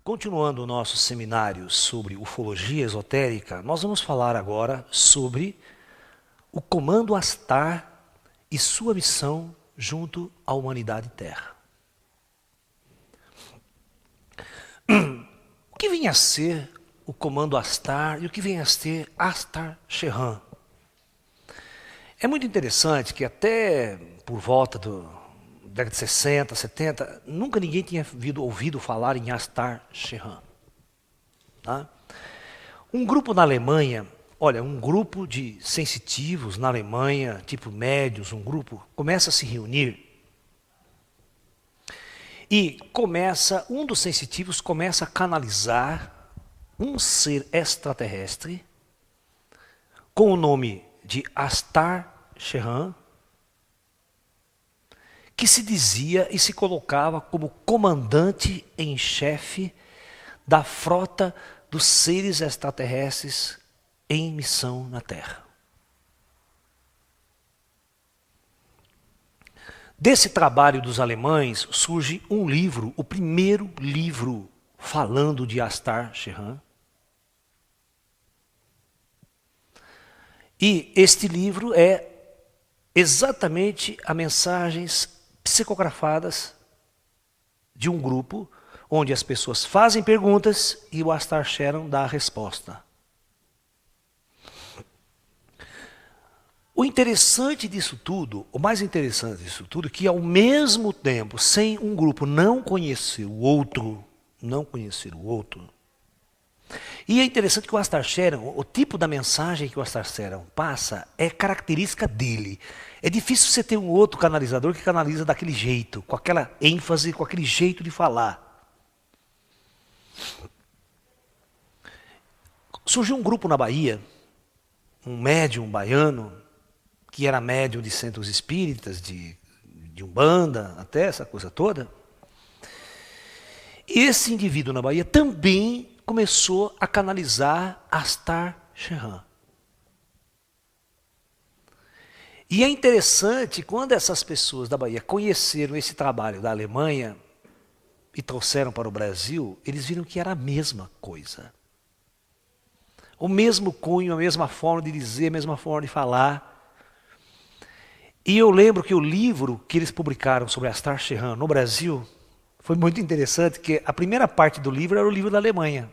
Continuando o nosso seminário sobre ufologia esotérica, nós vamos falar agora sobre o Comando Astar e sua missão junto à humanidade Terra. O que vem a ser o Comando Astar e o que vem a ser Astar Sheran? É muito interessante que até por volta do década de 60, 70, nunca ninguém tinha ouvido falar em Astar Sheran. Tá? Um grupo na Alemanha, olha, um grupo de sensitivos na Alemanha, tipo médios, um grupo, começa a se reunir e um dos sensitivos começa a canalizar um ser extraterrestre com o nome de Astar Sheran, que se dizia e se colocava como comandante em chefe da frota dos seres extraterrestres em missão na Terra. Desse trabalho dos alemães surge um livro, o primeiro livro falando de Astar Sheran. E este livro é exatamente as mensagens psicografadas de um grupo onde as pessoas fazem perguntas e o Astar Sheran dá a resposta. O interessante disso tudo, o mais interessante disso tudo, é que ao mesmo tempo, sem um grupo não conhecer o outro, e é interessante que o Astar Sheran, o tipo da mensagem que o Astar Sheran passa é característica dele. É difícil você ter um outro canalizador que canaliza daquele jeito, com aquela ênfase, com aquele jeito de falar. Surgiu um grupo na Bahia, um médium baiano, que era médium de centros espíritas, de Umbanda, até essa coisa toda. E esse indivíduo na Bahia também começou a canalizar Astar Sheran. E é interessante, quando essas pessoas da Bahia conheceram esse trabalho da Alemanha e trouxeram para o Brasil, eles viram que era a mesma coisa. O mesmo cunho, a mesma forma de dizer, a mesma forma de falar. E eu lembro que o livro que eles publicaram sobre Astar Sheran no Brasil foi muito interessante, que a primeira parte do livro era o livro da Alemanha.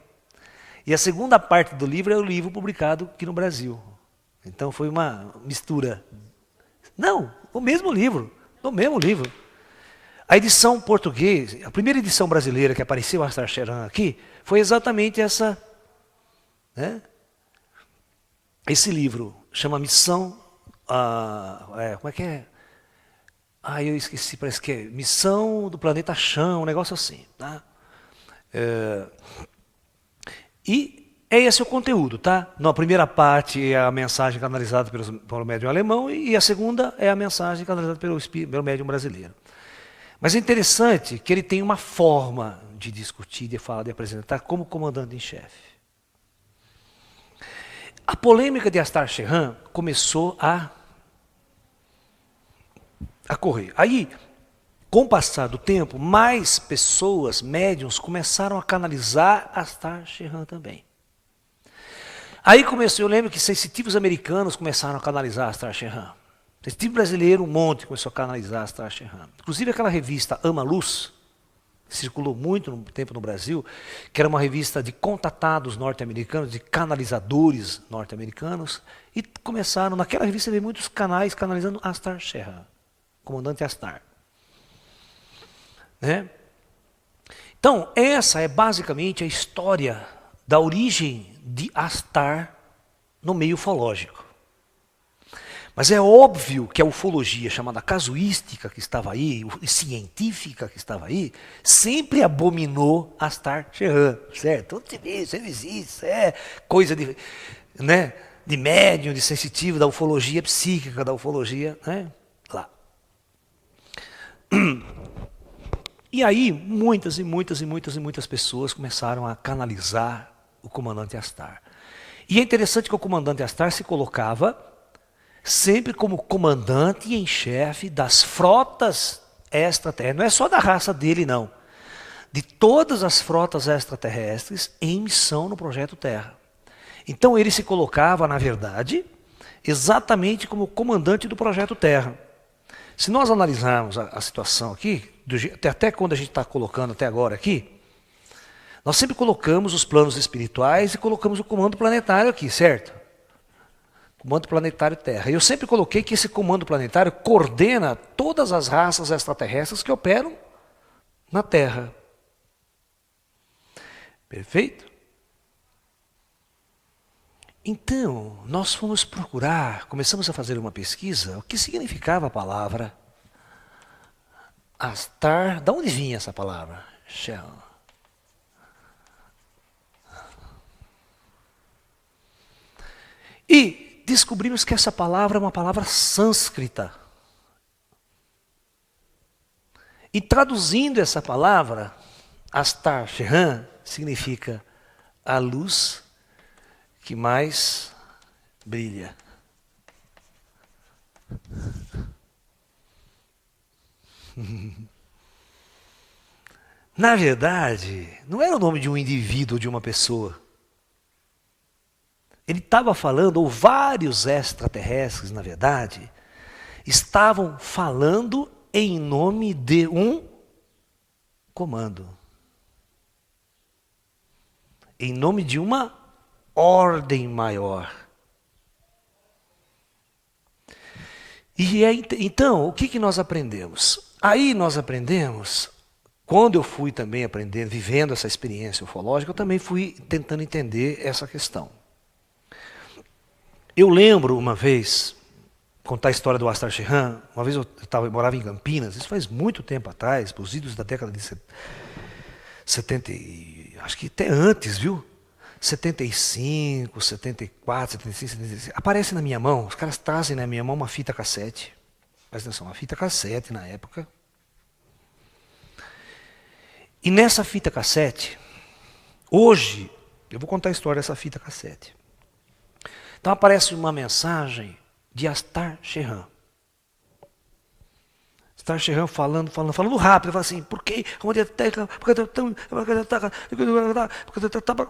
E a segunda parte do livro é o livro publicado aqui no Brasil. Então foi uma mistura. Não, o mesmo livro. A edição portuguesa, a primeira edição brasileira que apareceu a Astar Sheran aqui, foi exatamente essa, né? Esse livro, chama Missão, como é que é? Eu esqueci, parece que é Missão do Planeta Chão, um negócio assim. Tá? E é esse o conteúdo, tá? Na primeira parte é a mensagem canalizada pelo médium alemão e a segunda é a mensagem canalizada pelo médium brasileiro. Mas é interessante que ele tem uma forma de discutir, de falar, de apresentar como comandante em chefe. A polêmica de Astar Sheran começou a correr. Aí, com o passar do tempo, mais pessoas, médiums, começaram a canalizar Astar Sheran também. Aí eu lembro que sensitivos americanos começaram a canalizar Astar Sheran. Sensitivo brasileiro, um monte começou a canalizar Astar Sheran. Inclusive aquela revista Ama Luz, que circulou muito tempo no Brasil, que era uma revista de contatados norte-americanos, de canalizadores norte-americanos, e começaram, naquela revista, a ver muitos canais canalizando Astar Sheran, comandante Astar. Né? Então, essa é basicamente a história da origem de Astar no meio ufológico. Mas é óbvio que a ufologia, chamada casuística que estava aí, e científica que estava aí, sempre abominou Astar Sheran, certo? Isso não existe, é coisa de, né, de médium, de sensitivo, da ufologia psíquica, da ufologia, né, lá. E aí, muitas pessoas começaram a canalizar o comandante Astar. E é interessante que o comandante Astar se colocava sempre como comandante em chefe das frotas extraterrestres. Não é só da raça dele, não. de todas as frotas extraterrestres em missão no Projeto Terra. Então ele se colocava, na verdade, exatamente como comandante do Projeto Terra. Se nós analisarmos a situação aqui, até quando a gente está colocando até agora aqui, nós sempre colocamos os planos espirituais e colocamos o comando planetário aqui, certo? Comando planetário Terra. Eu sempre coloquei que esse comando planetário coordena todas as raças extraterrestres que operam na Terra. Perfeito? Então, nós fomos procurar, começamos a fazer uma pesquisa, o que significava a palavra Astar. De onde vinha essa palavra? Shell. E descobrimos que essa palavra é uma palavra sânscrita. E traduzindo essa palavra, Astar Shehan, significa a luz que mais brilha. Na verdade, não era o nome de um indivíduo ou de uma pessoa. Ele estava falando, ou vários extraterrestres, na verdade, estavam falando em nome de um comando. Em nome de uma ordem maior. Então, o que nós aprendemos? Aí nós aprendemos, quando eu fui também aprendendo, vivendo essa experiência ufológica, eu também fui tentando entender essa questão. Eu lembro uma vez, contar a história do Astar Shehan, uma vez eu morava em Campinas, isso faz muito tempo atrás, os idos da década de 70, acho que até antes, viu? 75, 74, 75, 76. Aparece na minha mão, os caras trazem na minha mão uma fita cassete. Presta atenção, uma fita cassete na época. E nessa fita cassete, hoje, eu vou contar a história dessa fita cassete. Então aparece uma mensagem de Astar Shehan. Astar Shehan falando rápido, fala assim, por que?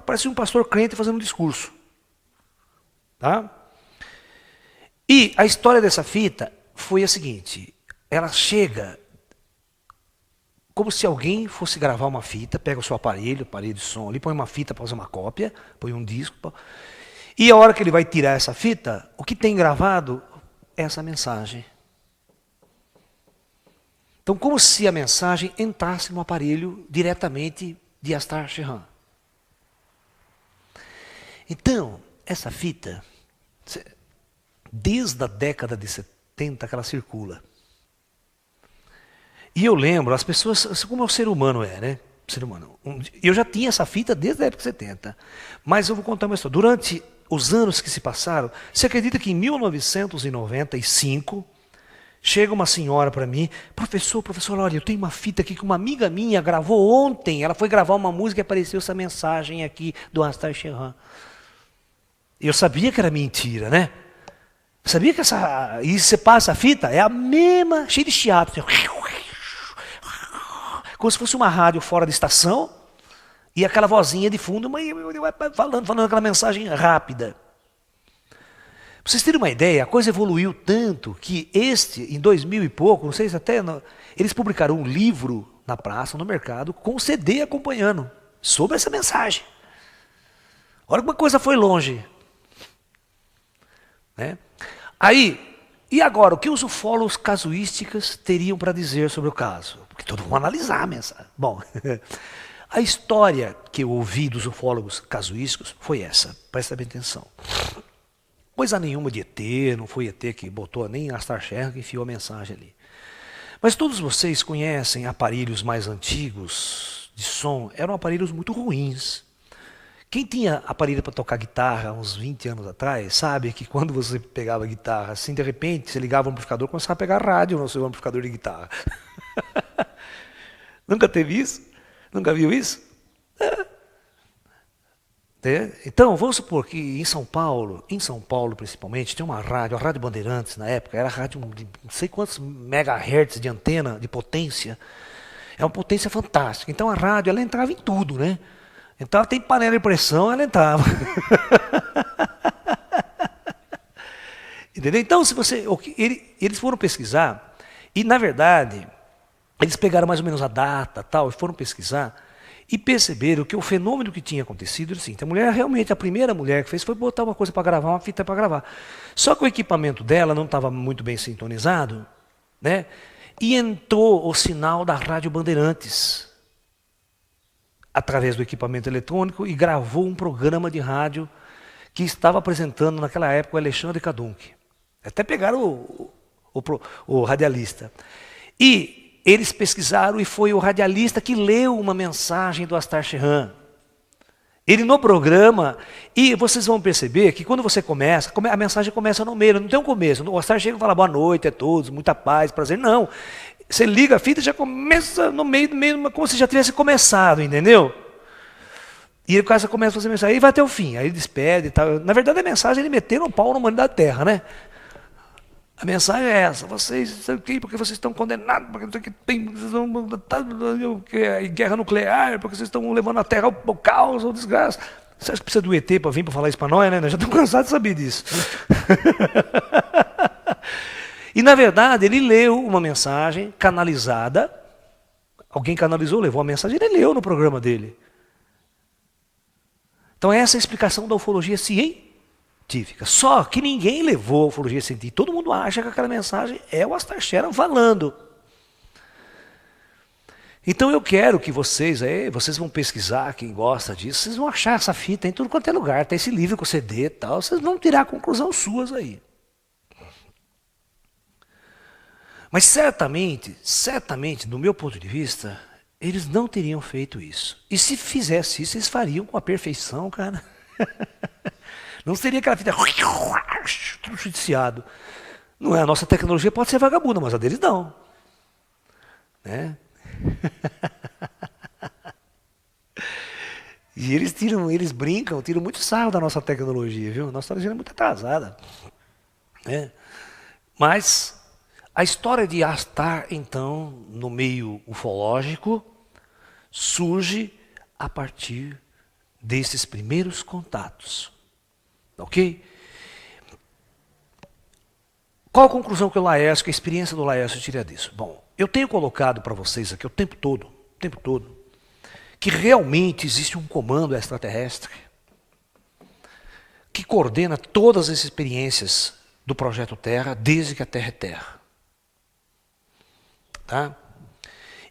Parece um pastor crente fazendo um discurso. Tá? E a história dessa fita foi a seguinte, ela chega como se alguém fosse gravar uma fita, pega o seu aparelho de som ali, põe uma fita para fazer uma cópia, põe um disco, e a hora que ele vai tirar essa fita, o que tem gravado é essa mensagem. Então, como se a mensagem entrasse no aparelho diretamente de Astar Shehan. Então, essa fita, desde a década de 70 que ela circula. E eu lembro, as pessoas, como o ser humano é, né? Ser humano. Eu já tinha essa fita desde a época de 70. Mas eu vou contar uma história. Durante os anos que se passaram, você acredita que em 1995, chega uma senhora para mim, professor, olha, eu tenho uma fita aqui que uma amiga minha gravou ontem, ela foi gravar uma música e apareceu essa mensagem aqui do Astar Shehan. Eu sabia que era mentira, né? Eu sabia que e você passa a fita, é a mesma, cheia de chiado, como se fosse uma rádio fora de estação, e aquela vozinha de fundo, falando aquela mensagem rápida. Para vocês terem uma ideia, a coisa evoluiu tanto que em 2000 e pouco, não sei se até, eles publicaram um livro na praça, no mercado, com CD acompanhando, sobre essa mensagem. Olha como a coisa foi longe. Né? Aí, e agora, o que os ufólogos casuísticas teriam para dizer sobre o caso? Porque todos vão analisar a mensagem. Bom, a história que eu ouvi dos ufólogos casuísticos foi essa, presta bem atenção. Coisa nenhuma de ET, não foi ET que botou nem Astar Shehan que enfiou a mensagem ali. Mas todos vocês conhecem aparelhos mais antigos de som, eram aparelhos muito ruins. Quem tinha aparelho para tocar guitarra uns 20 anos atrás, sabe que quando você pegava a guitarra, assim, de repente, você ligava o amplificador e começava a pegar rádio no seu amplificador de guitarra. Nunca teve isso? Nunca viu isso? Então, vamos supor que em São Paulo principalmente, tem uma rádio, a Rádio Bandeirantes na época, era rádio de não sei quantos megahertz de antena, de potência, É uma potência fantástica. Então a rádio, ela entrava em tudo, né? Então ela tem panela de pressão, ela entrava. Entendeu? Então, se você, eles foram pesquisar, e na verdade, eles pegaram mais ou menos a data, tal, e foram pesquisar, e perceberam que o fenômeno que tinha acontecido era assim, a mulher realmente, a primeira mulher que fez foi botar uma coisa para gravar, uma fita para gravar. Só que o equipamento dela não estava muito bem sintonizado, né? E entrou o sinal da Rádio Bandeirantes, através do equipamento eletrônico, e gravou um programa de rádio que estava apresentando naquela época o Alexandre Kadunk. Até pegaram o radialista. E eles pesquisaram e foi o radialista que leu uma mensagem do Astar Sheran. Ele no programa, e vocês vão perceber que quando você começa, a mensagem começa no meio, não tem um começo. O Astar chega e fala boa noite a todos, muita paz, prazer. Não. Você liga a fita e já começa no meio, como se já tivesse começado, entendeu? E o cara começa a fazer mensagem, e vai até o fim, aí ele despede e tal. Na verdade, a mensagem ele meteram um pau na humanidade da Terra, né? A mensagem é essa, vocês, sabe o quê? Porque vocês estão condenados, porque não sei o que tem, guerra nuclear, porque vocês estão levando a Terra ao caos, ao desgraça. Você acha que precisa do ET para vir para falar isso para nós, né? Nós já estamos cansados de saber disso. E na verdade, ele leu uma mensagem canalizada, alguém canalizou, levou a mensagem, ele leu no programa dele. Então essa é a explicação da ufologia científica. Só que ninguém levou a ufologia científica. Todo mundo acha que aquela mensagem é o Astar Sheran falando. Então eu quero que vocês vão pesquisar, quem gosta disso, vocês vão achar essa fita em tudo quanto é lugar, tem esse livro com CD e tal, vocês vão tirar a conclusão suas aí. Mas certamente, do meu ponto de vista, eles não teriam feito isso. E se fizesse isso, eles fariam com a perfeição, cara. Não seria aquela fita tudo judiciado. Não é, a nossa tecnologia pode ser vagabunda, mas a deles não. Né? E eles brincam, tiram muito sarro da nossa tecnologia, viu? Nossa tecnologia é muito atrasada. Né? Mas a história de Astar, então, no meio ufológico, surge a partir desses primeiros contatos. Ok? Qual a conclusão que o Laércio, que a experiência do Laércio tira disso? Bom, eu tenho colocado para vocês aqui o tempo todo, que realmente existe um comando extraterrestre que coordena todas as experiências do Projeto Terra desde que a Terra é Terra. Tá?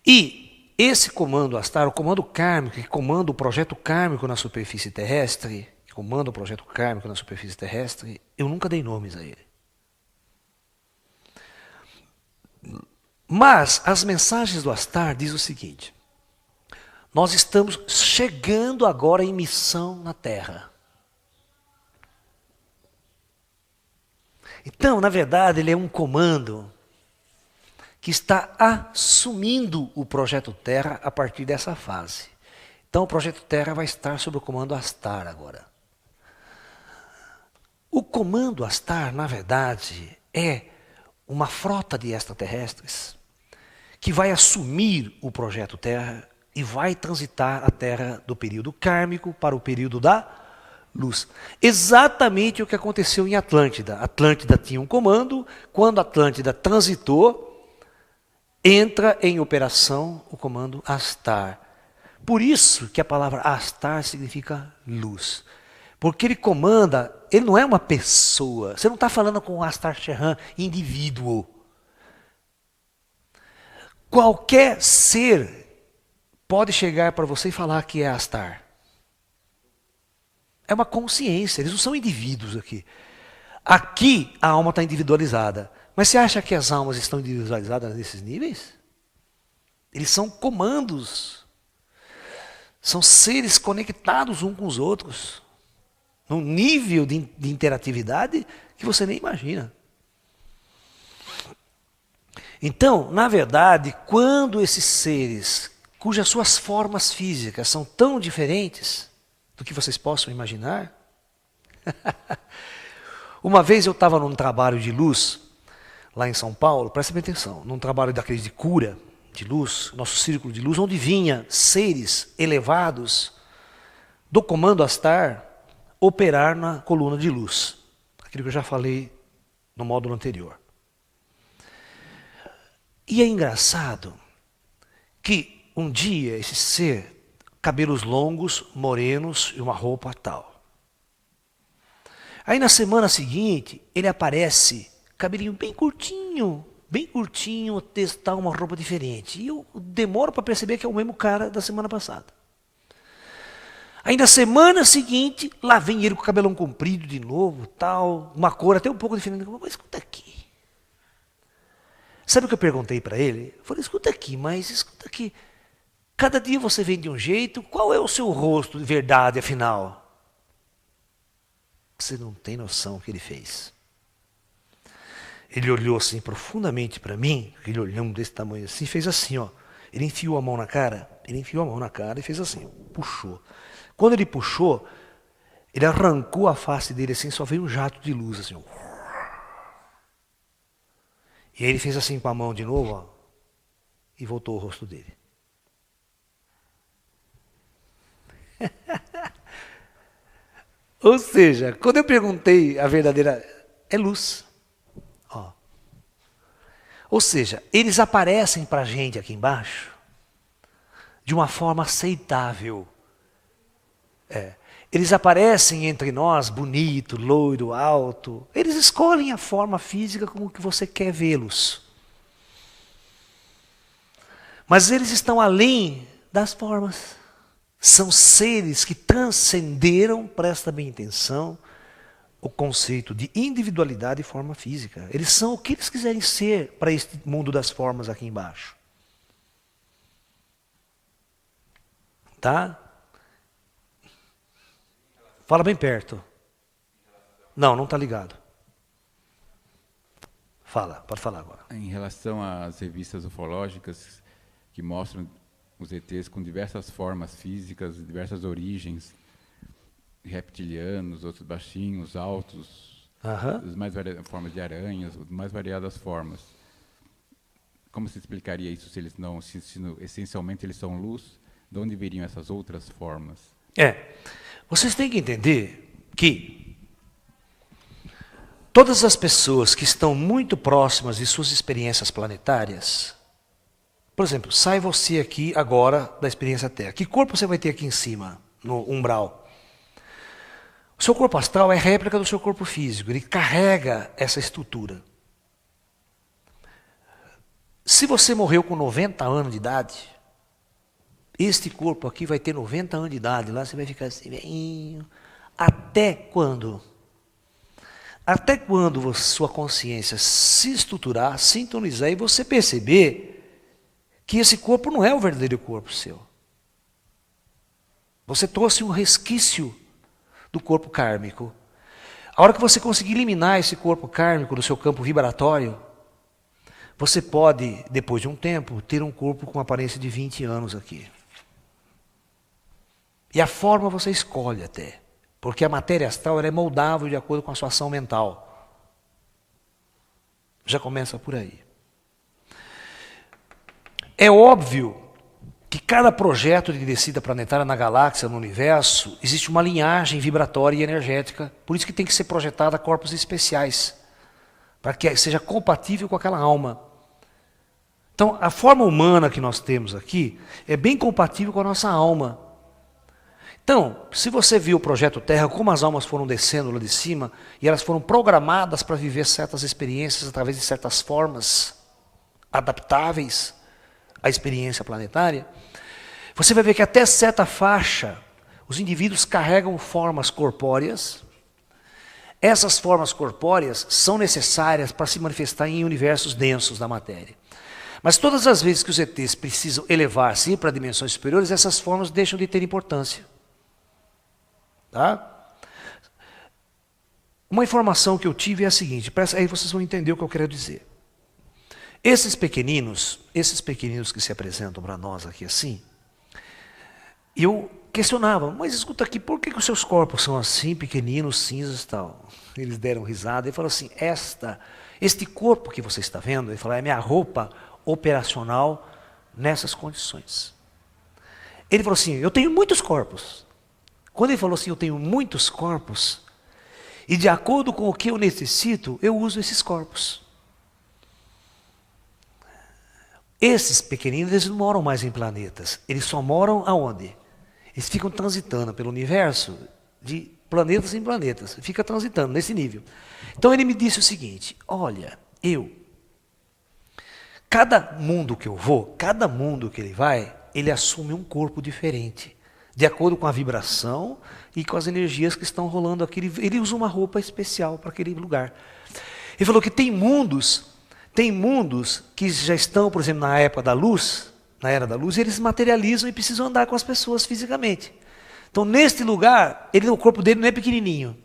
E esse comando Astar, o comando kármico, que comanda o projeto kármico na superfície terrestre, comanda o projeto kármico na superfície terrestre, eu nunca dei nomes a ele. Mas as mensagens do Astar dizem o seguinte: nós estamos chegando agora em missão na Terra. Então, na verdade, ele é um comando que está assumindo o projeto Terra a partir dessa fase. Então, o projeto Terra vai estar sob o comando Astar agora. O comando Astar, na verdade, é uma frota de extraterrestres que vai assumir o projeto Terra e vai transitar a Terra do período kármico para o período da luz. Exatamente o que aconteceu em Atlântida. Atlântida tinha um comando, quando Atlântida transitou, entra em operação o comando Astar. Por isso que a palavra Astar significa luz. Porque ele comanda, ele não é uma pessoa. Você não está falando com o Astar Sheran indivíduo. Qualquer ser pode chegar para você e falar que é Astar. É uma consciência, eles não são indivíduos aqui. Aqui a alma está individualizada. Mas você acha que as almas estão individualizadas nesses níveis? Eles são comandos. São seres conectados uns com os outros. Num nível de interatividade que você nem imagina. Então, na verdade, quando esses seres, cujas suas formas físicas são tão diferentes do que vocês possam imaginar. Uma vez eu estava num trabalho de luz, lá em São Paulo, presta bem atenção, num trabalho daqueles de cura, de luz, nosso círculo de luz, onde vinha seres elevados do comando Astar operar na coluna de luz. Aquilo que eu já falei no módulo anterior. E é engraçado que um dia esse ser, cabelos longos, morenos e uma roupa tal. Aí na semana seguinte, ele aparece, cabelinho bem curtinho, o texto tá uma roupa diferente. E eu demoro para perceber que é o mesmo cara da semana passada. Aí na semana seguinte, lá vem ele com o cabelão comprido de novo, tal, uma cor até um pouco diferente. Mas escuta aqui. Sabe o que eu perguntei para ele? Eu falei, escuta aqui. Cada dia você vem de um jeito, qual é o seu rosto de verdade, afinal? Você não tem noção o que ele fez. Ele olhou assim profundamente para mim, aquele olhão desse tamanho assim, fez assim, ó. Ele enfiou a mão na cara e fez assim, puxou. Quando ele puxou, ele arrancou a face dele assim, só veio um jato de luz assim. Ó. E aí ele fez assim com a mão de novo, ó, e voltou o rosto dele. Ou seja, quando eu perguntei a verdadeira, é luz. Ó. Ou seja, eles aparecem para a gente aqui embaixo de uma forma aceitável. Eles aparecem entre nós, bonito, loiro, alto. Eles escolhem a forma física como que você quer vê-los. Mas eles estão além das formas. São seres que transcenderam, presta bem atenção, o conceito de individualidade e forma física. Eles são o que eles quiserem ser para este mundo das formas aqui embaixo. Tá? Fala bem perto. Não está ligado. Fala, pode falar agora. Em relação às revistas ufológicas que mostram os ETs com diversas formas físicas, diversas origens, reptilianos, outros baixinhos, altos, as mais formas de aranhas, as mais variadas formas. Como se explicaria isso se eles não, se essencialmente eles são luz? De onde viriam essas outras formas? Vocês têm que entender que todas as pessoas que estão muito próximas de suas experiências planetárias, por exemplo, sai você aqui agora da experiência Terra. Que corpo você vai ter aqui em cima, no umbral? O seu corpo astral é réplica do seu corpo físico, ele carrega essa estrutura. Se você morreu com 90 anos de idade, este corpo aqui vai ter 90 anos de idade, lá você vai ficar assim, velhinho. Até quando? Até quando sua consciência se estruturar, sintonizar e você perceber que esse corpo não é o verdadeiro corpo seu. Você trouxe um resquício do corpo kármico. A hora que você conseguir eliminar esse corpo kármico do seu campo vibratório, você pode, depois de um tempo, ter um corpo com aparência de 20 anos aqui. E a forma você escolhe até, porque a matéria astral ela é moldável de acordo com a sua ação mental. Já começa por aí. É óbvio que cada projeto de descida planetária na galáxia, no universo, existe uma linhagem vibratória e energética, por isso que tem que ser projetada corpos especiais, para que seja compatível com aquela alma. Então, a forma humana que nós temos aqui é bem compatível com a nossa alma. Então, se você viu o Projeto Terra, como as almas foram descendo lá de cima, e elas foram programadas para viver certas experiências através de certas formas adaptáveis à experiência planetária, você vai ver que até certa faixa, os indivíduos carregam formas corpóreas. Essas formas corpóreas são necessárias para se manifestar em universos densos da matéria. Mas todas as vezes que os ETs precisam elevar-se para dimensões superiores, essas formas deixam de ter importância. Tá? Uma informação que eu tive é a seguinte, aí vocês vão entender o que eu quero dizer. Esses pequeninos que se apresentam para nós aqui assim, eu questionava, mas escuta aqui, por que os seus corpos são assim, pequeninos, cinzas e tal? Eles deram risada e falaram assim, este corpo que você está vendo, ele falou, é minha roupa operacional nessas condições. Ele falou assim, eu tenho muitos corpos. Quando ele falou assim, eu tenho muitos corpos, e de acordo com o que eu necessito, eu uso esses corpos. Esses pequeninos, eles não moram mais em planetas. Eles só moram aonde? Eles ficam transitando pelo universo, de planetas em planetas. Fica transitando nesse nível. Então ele me disse o seguinte, olha, cada mundo que eu vou, cada mundo que ele vai, ele assume um corpo diferente. De acordo com a vibração e com as energias que estão rolando aqui. Ele usa uma roupa especial para aquele lugar. Ele falou que tem mundos que já estão, por exemplo, na época da luz, na era da luz, e eles materializam e precisam andar com as pessoas fisicamente. Então, neste lugar, o corpo dele não é pequenininho.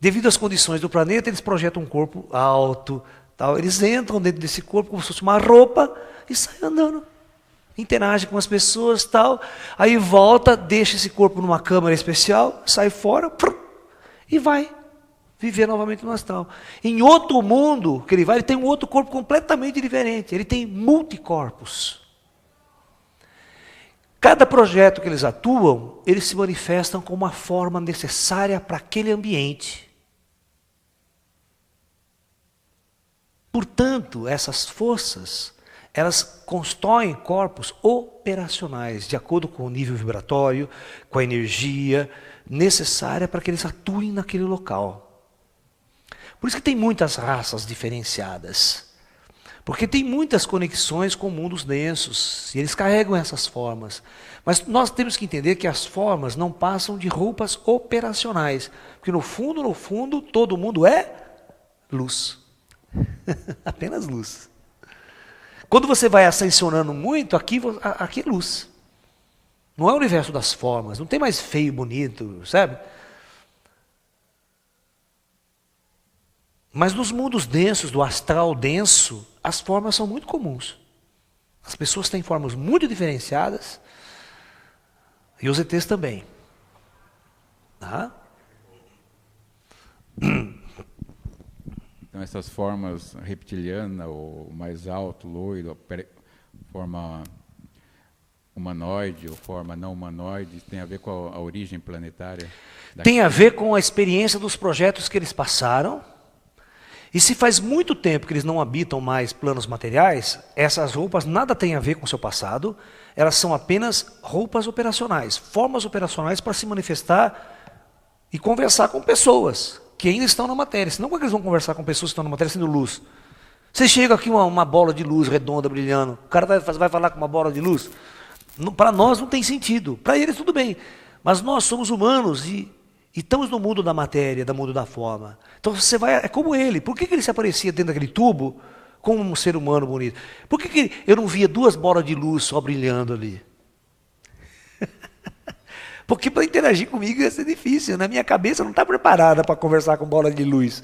Devido às condições do planeta, eles projetam um corpo alto, tal. Eles entram dentro desse corpo como se fosse uma roupa e saem andando. Interage com as pessoas, tal, aí volta, deixa esse corpo numa câmara especial, sai fora, e vai viver novamente no astral. Em outro mundo que ele vai, ele tem um outro corpo completamente diferente, ele tem multicorpos. Cada projeto que eles atuam, eles se manifestam como uma forma necessária para aquele ambiente. Portanto, essas forças, elas constroem corpos operacionais, de acordo com o nível vibratório, com a energia necessária para que eles atuem naquele local. Por isso que tem muitas raças diferenciadas. Porque tem muitas conexões com mundos densos, e eles carregam essas formas. Mas nós temos que entender que as formas não passam de roupas operacionais. Porque no fundo, todo mundo é luz. Apenas luz. Quando você vai ascensionando muito, aqui é luz. Não é o universo das formas, não tem mais feio e bonito, sabe? Mas nos mundos densos, do astral denso, as formas são muito comuns. As pessoas têm formas muito diferenciadas, e os ETs também. Tá? Então essas formas reptiliana, ou mais alto, loiro, forma humanoide ou forma não humanoide, tem a ver com a origem planetária? Tem a ver com a experiência dos projetos que eles passaram. E se faz muito tempo que eles não habitam mais planos materiais, essas roupas nada têm a ver com o seu passado, elas são apenas roupas operacionais, formas operacionais para se manifestar e conversar com pessoas que ainda estão na matéria. Senão como é que eles vão conversar com pessoas que estão na matéria sendo luz? Você chega aqui uma bola de luz redonda, brilhando, o cara vai falar com uma bola de luz? Para nós não tem sentido, para eles tudo bem, mas nós somos humanos e estamos no mundo da matéria, no mundo da forma. Então você vai, é como ele. Por que ele se aparecia dentro daquele tubo como um ser humano bonito? Por que eu não via duas bolas de luz só brilhando ali? Porque para interagir comigo ia ser difícil. Na minha cabeça não está preparada para conversar com bola de luz.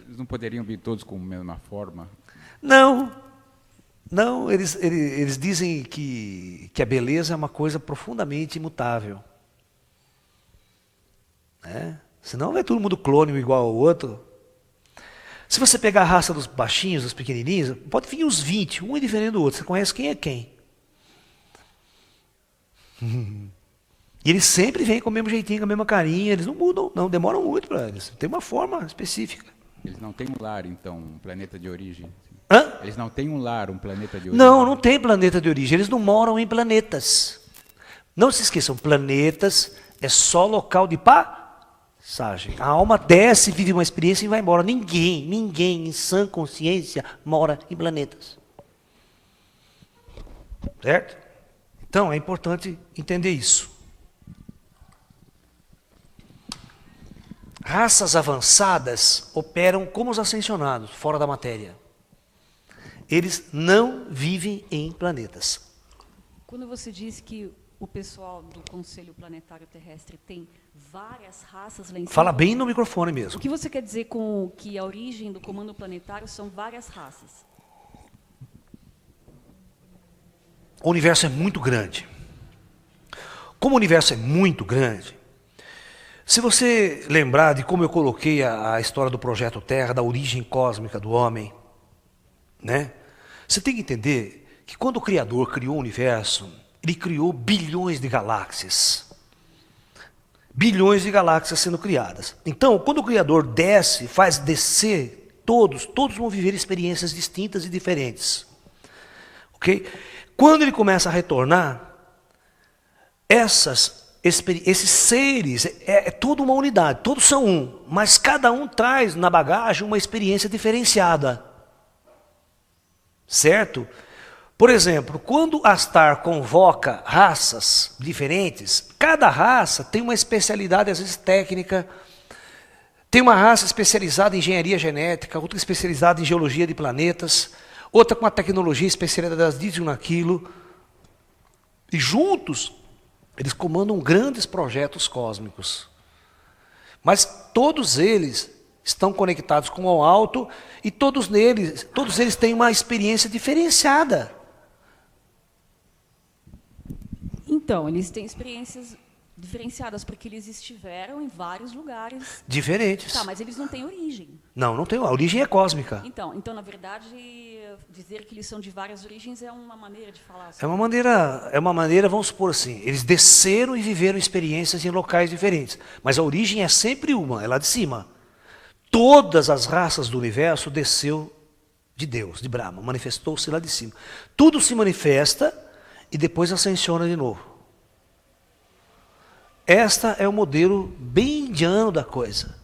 Eles não poderiam vir todos com a mesma forma? Não. Não, eles dizem que a beleza é uma coisa profundamente imutável. Senão vai todo mundo clone igual ao outro. Se você pegar a raça dos baixinhos, dos pequenininhos, pode vir uns 20, um é diferente do outro. Você conhece quem é quem. E eles sempre vêm com o mesmo jeitinho, com a mesma carinha. Eles não mudam, não demoram muito para eles. Tem uma forma específica. Eles não têm um lar, então, um planeta de origem? Hã? Eles não têm um lar, um planeta de origem? Não tem planeta de origem. Eles não moram em planetas. Não se esqueçam, planetas é só local de passagem. A alma desce, vive uma experiência e vai embora. Ninguém em sã consciência mora em planetas. Certo? Então é importante entender isso. Raças avançadas operam como os ascensionados, fora da matéria. Eles não vivem em planetas. Quando você diz que o pessoal do Conselho Planetário Terrestre tem várias raças lá em cima... Fala bem no microfone mesmo. O que você quer dizer com que a origem do comando planetário são várias raças? O universo é muito grande. Como o universo é muito grande, se você lembrar de como eu coloquei a história do projeto Terra, da origem cósmica do homem, né? Você tem que entender que quando o Criador criou o universo, ele criou bilhões de galáxias. Bilhões de galáxias sendo criadas. Então, quando o Criador desce, faz descer todos vão viver experiências distintas e diferentes. Ok? Quando ele começa a retornar, esses seres, é toda uma unidade, todos são um, mas cada um traz na bagagem uma experiência diferenciada. Certo? Por exemplo, quando Astar convoca raças diferentes, cada raça tem uma especialidade, às vezes técnica. Tem uma raça especializada em engenharia genética, outra especializada em geologia de planetas, outra com uma tecnologia especializada disso e naquilo. E juntos, eles comandam grandes projetos cósmicos. Mas todos eles estão conectados com o alto e todos eles têm uma experiência diferenciada. Então, eles têm experiências diferenciadas, porque eles estiveram em vários lugares diferentes. Tá, mas eles não têm origem. Não tem. A origem é cósmica. Então, na verdade, dizer que eles são de várias origens é uma maneira de falar. Assim. É uma maneira, vamos supor assim, eles desceram e viveram experiências em locais diferentes. Mas a origem é sempre uma, é lá de cima. Todas as raças do universo desceu de Deus, de Brahma, manifestou-se lá de cima. Tudo se manifesta e depois ascensiona de novo. Esta é o modelo bem indiano da coisa.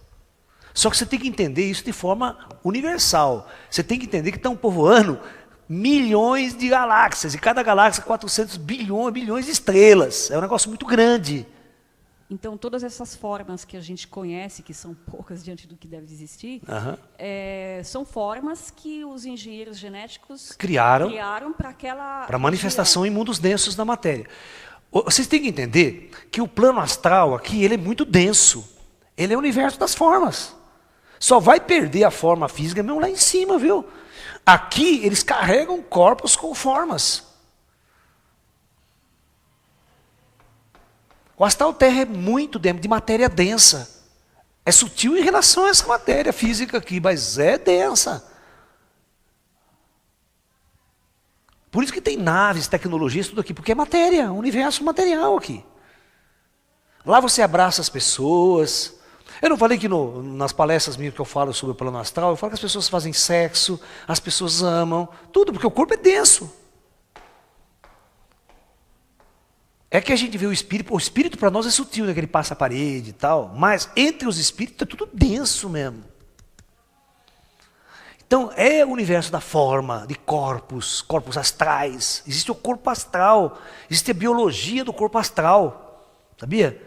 Só que você tem que entender isso de forma universal. Você tem que entender que estão povoando milhões de galáxias, e cada galáxia 400 bilhões de estrelas. É um negócio muito grande. Então, todas essas formas que a gente conhece, que são poucas diante do que deve existir, são formas que os engenheiros genéticos criaram para manifestação em mundos densos da matéria. Vocês têm que entender que o plano astral aqui, ele é muito denso. Ele é o universo das formas. Só vai perder a forma física mesmo lá em cima, viu? Aqui, eles carregam corpos com formas. O astral terra é muito de matéria densa. É sutil em relação a essa matéria física aqui, mas é densa. Por isso que tem naves, tecnologias, tudo aqui, porque é matéria, um universo material aqui. Lá você abraça as pessoas. Eu não falei que nas palestras minhas que eu falo sobre o plano astral, eu falo que as pessoas fazem sexo, as pessoas amam, tudo, porque o corpo é denso. É que a gente vê o espírito para nós é sutil, né, que ele passa a parede e tal, mas entre os espíritos é tudo denso mesmo. Então, é o universo da forma, de corpos astrais. Existe o corpo astral, existe a biologia do corpo astral, sabia?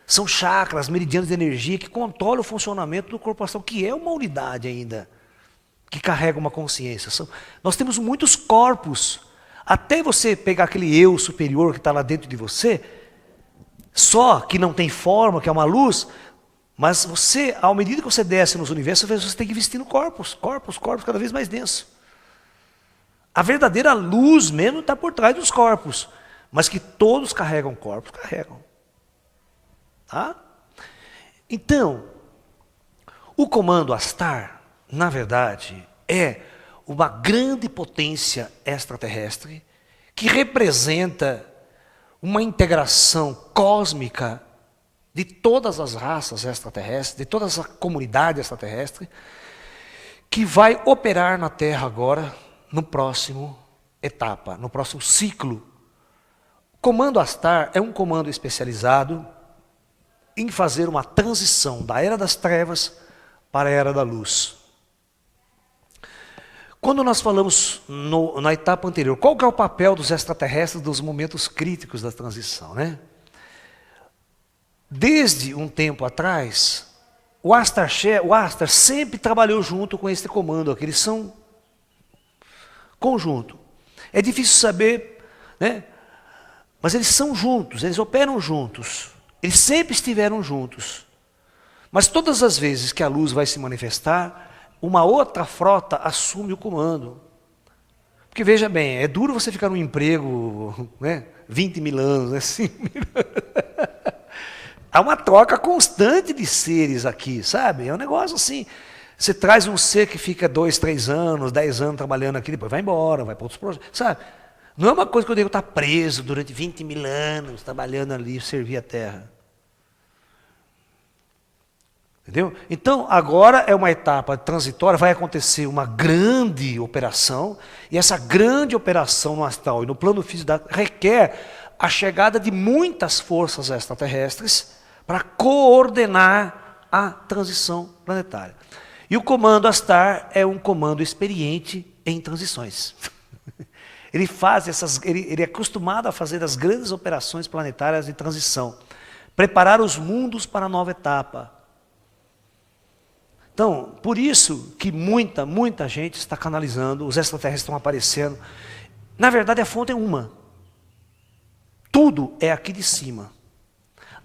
São chakras, meridianos de energia que controlam o funcionamento do corpo astral, que é uma unidade ainda, que carrega uma consciência. Nós temos muitos corpos, até você pegar aquele eu superior que está lá dentro de você, só que não tem forma, que é uma luz. Mas você, à medida que você desce nos universos, você tem que ir vestindo corpos cada vez mais densos. A verdadeira luz mesmo está por trás dos corpos, mas que todos carregam corpos, carregam. Tá? Então, o comando Astar, na verdade, é uma grande potência extraterrestre que representa uma integração cósmica de todas as raças extraterrestres, de toda essa comunidade extraterrestre, que vai operar na Terra agora, no próximo etapa, no próximo ciclo. O comando Astar é um comando especializado em fazer uma transição da Era das Trevas para a Era da Luz. Quando nós falamos na etapa anterior, qual que é o papel dos extraterrestres nos momentos críticos da transição, né? Desde um tempo atrás, o Astar sempre trabalhou junto com esse comando aqui, eles são conjunto. É difícil saber, né? Mas eles são juntos, eles operam juntos. Eles sempre estiveram juntos. Mas todas as vezes que a luz vai se manifestar, uma outra frota assume o comando. Porque veja bem, é duro você ficar num emprego, né, 20 mil anos, né, 5 mil anos. Há uma troca constante de seres aqui, sabe? É um negócio assim. Você traz um ser que fica 2, 3 anos, 10 anos trabalhando aqui, depois vai embora, vai para outros projetos, sabe? Não é uma coisa que eu devo estar preso durante 20 mil anos, trabalhando ali, servir a terra. Entendeu? Então, agora é uma etapa transitória, vai acontecer uma grande operação, e essa grande operação no astral e no plano físico requer a chegada de muitas forças extraterrestres para coordenar a transição planetária. E o comando Astar é um comando experiente em transições. Ele é acostumado a fazer as grandes operações planetárias de transição, preparar os mundos para a nova etapa. Então, por isso que muita gente está canalizando, os extraterrestres estão aparecendo. Na verdade, a fonte é uma. Tudo é aqui de cima.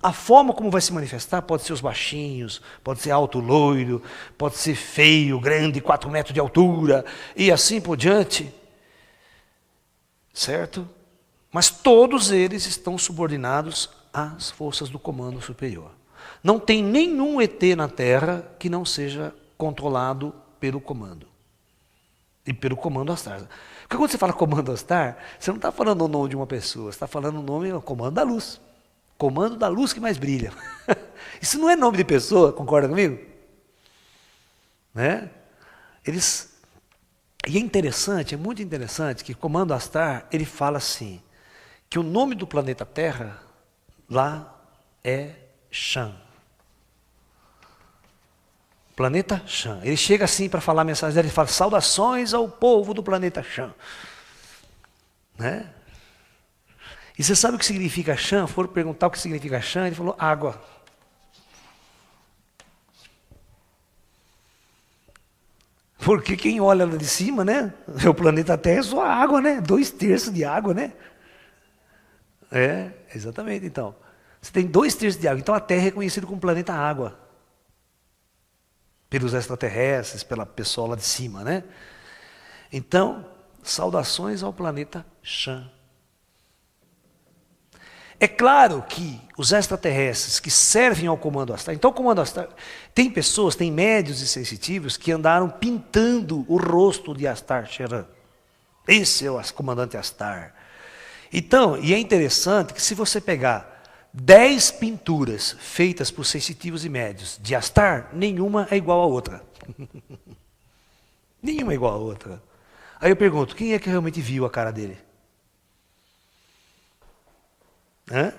A forma como vai se manifestar pode ser os baixinhos, pode ser alto, loiro, pode ser feio, grande, 4 metros de altura, e assim por diante. Certo? Mas todos eles estão subordinados às forças do comando superior. Não tem nenhum ET na Terra que não seja controlado pelo comando. E pelo comando Astar. Porque quando você fala comando Astar, você não está falando o nome de uma pessoa, você está falando o nome, o comando da luz. Comando da luz que mais brilha. Isso não é nome de pessoa, concorda comigo? Né? E é interessante, é muito interessante que o comando Astar, ele fala assim, que o nome do planeta Terra lá é Shan. Planeta Shan. Ele chega assim para falar a mensagem dele, ele fala, saudações ao povo do planeta Shan. Né? E você sabe o que significa Shan? Foram perguntar o que significa Shan, ele falou, água. Porque quem olha lá de cima, né? O planeta Terra é só água, né? 2/3 de água, né? É, exatamente, então. Você tem 2/3 de água. Então a Terra é conhecida como planeta água. Pelos extraterrestres, pela pessoa lá de cima, né? Então, saudações ao planeta Shan. É claro que os extraterrestres que servem ao comando Astar, então o comando Astar, tem pessoas, tem médios e sensitivos que andaram pintando o rosto de Astar Sheran. Esse é o comandante Astar. Então, e é interessante que se você pegar 10 pinturas feitas por sensitivos e médios de Astar, nenhuma é igual à outra. Nenhuma é igual à outra. Aí eu pergunto, quem é que realmente viu a cara dele? Hã?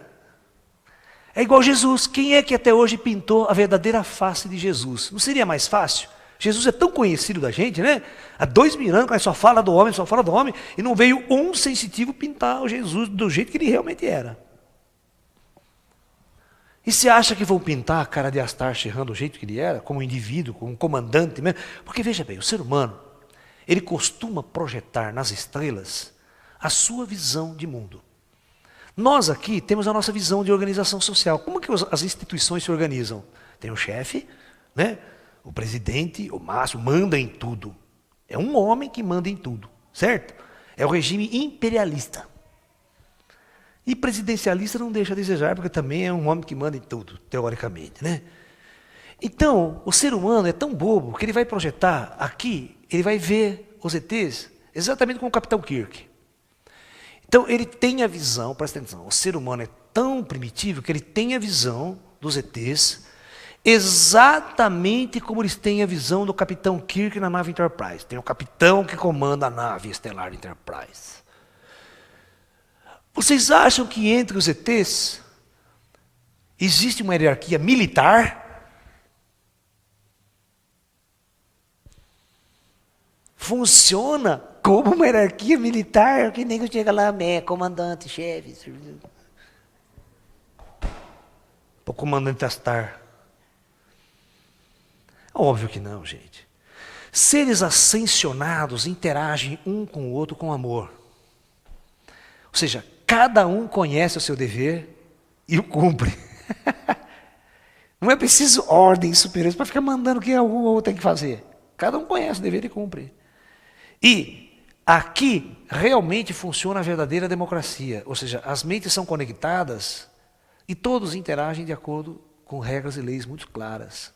É igual Jesus. Quem é que até hoje pintou a verdadeira face de Jesus? Não seria mais fácil? Jesus é tão conhecido da gente, né? Há 2000 anos, só fala do homem, e não veio um sensitivo pintar o Jesus do jeito que ele realmente era. E você acha que vão pintar a cara de Astar Sheran do jeito que ele era, como indivíduo, como um comandante mesmo? Porque veja bem, o ser humano, ele costuma projetar nas estrelas a sua visão de mundo. Nós aqui temos a nossa visão de organização social. Como que as instituições se organizam? Tem o chefe, né? O presidente, o máximo, manda em tudo. É um homem que manda em tudo, certo? É o regime imperialista. E presidencialista não deixa a desejar, porque também é um homem que manda em tudo, teoricamente, né? Então, o ser humano é tão bobo que ele vai projetar aqui, ele vai ver os ETs exatamente como o Capitão Kirk. Então, ele tem a visão, presta atenção, o ser humano é tão primitivo que ele tem a visão dos ETs exatamente como eles têm a visão do Capitão Kirk na nave Enterprise. Tem o capitão que comanda a nave estelar Enterprise. Vocês acham que entre os ETs existe uma hierarquia militar? Funciona como uma hierarquia militar, que nem chega lá, comandante, chefe. O comandante Astar. Óbvio que não, gente. Seres ascensionados interagem um com o outro com amor. Ou seja, cada um conhece o seu dever e o cumpre. Não é preciso ordens superiores para ficar mandando o que algum ou outro tem que fazer. Cada um conhece o dever e cumpre. E aqui realmente funciona a verdadeira democracia. Ou seja, as mentes são conectadas e todos interagem de acordo com regras e leis muito claras.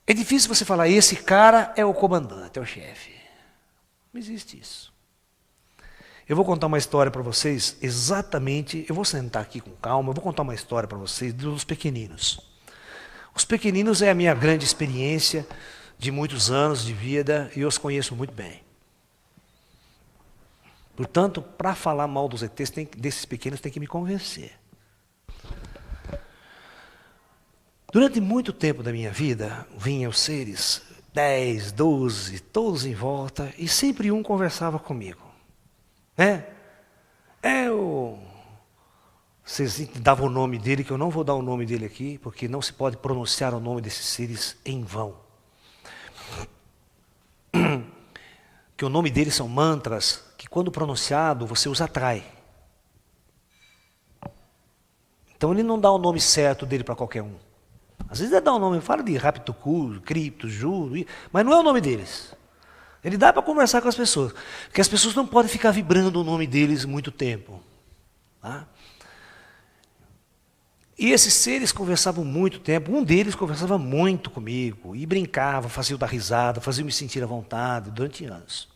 É difícil você falar, esse cara é o comandante, é o chefe. Não existe isso. Eu vou contar uma história para vocês, exatamente, eu vou sentar aqui com calma, eu vou contar uma história para vocês dos pequeninos. Os pequeninos é a minha grande experiência de muitos anos de vida e eu os conheço muito bem. Portanto, para falar mal dos ETs, desses pequenos, tem que me convencer. Durante muito tempo da minha vida, vinham os seres, 10, 12, todos em volta, e sempre um conversava comigo. Vocês davam o nome dele, que eu não vou dar o nome dele aqui, porque não se pode pronunciar o nome desses seres em vão. Que o nome deles são mantras, que quando pronunciado, você os atrai. Então ele não dá o nome certo dele para qualquer um. Às vezes ele dá um nome, fala de Raptucu, Cripto, Juro, mas não é o nome deles. Ele dá para conversar com as pessoas, porque as pessoas não podem ficar vibrando o nome deles muito tempo. Tá? E esses seres conversavam muito tempo, um deles conversava muito comigo, e brincava, fazia eu dar risada, fazia eu me sentir à vontade, durante anos.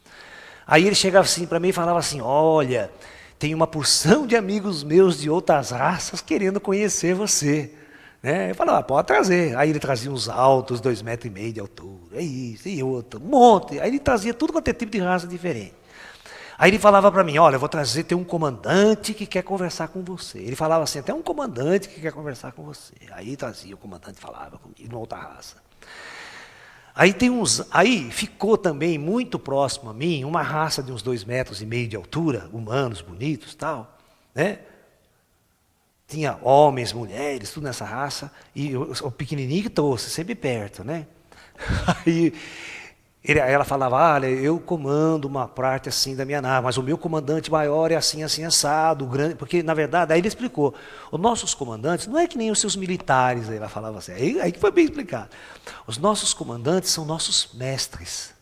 Aí ele chegava assim para mim e falava assim, olha, tem uma porção de amigos meus de outras raças querendo conhecer você. Eu falava, pode trazer. Aí ele trazia uns altos, 2,5 metros de altura, isso, e outro, um monte. Aí ele trazia tudo quanto é tipo de raça diferente. Aí ele falava para mim, olha, eu vou trazer, tem um comandante que quer conversar com você. Ele falava assim, tem um comandante que quer conversar com você. Aí trazia, o comandante falava comigo, numa outra raça. Aí ficou também muito próximo a mim, uma raça de uns 2,5 metros de altura, humanos, bonitos, tal, Tinha homens, mulheres, tudo nessa raça, e o pequenininho que trouxe, sempre perto, Aí ela falava, olha, eu comando uma parte assim da minha nave, mas o meu comandante maior é assim, assim, assado, grande, porque na verdade, aí ele explicou, os nossos comandantes não é que nem os seus militares, aí ela falava assim, aí que foi bem explicado. Os nossos comandantes são nossos mestres.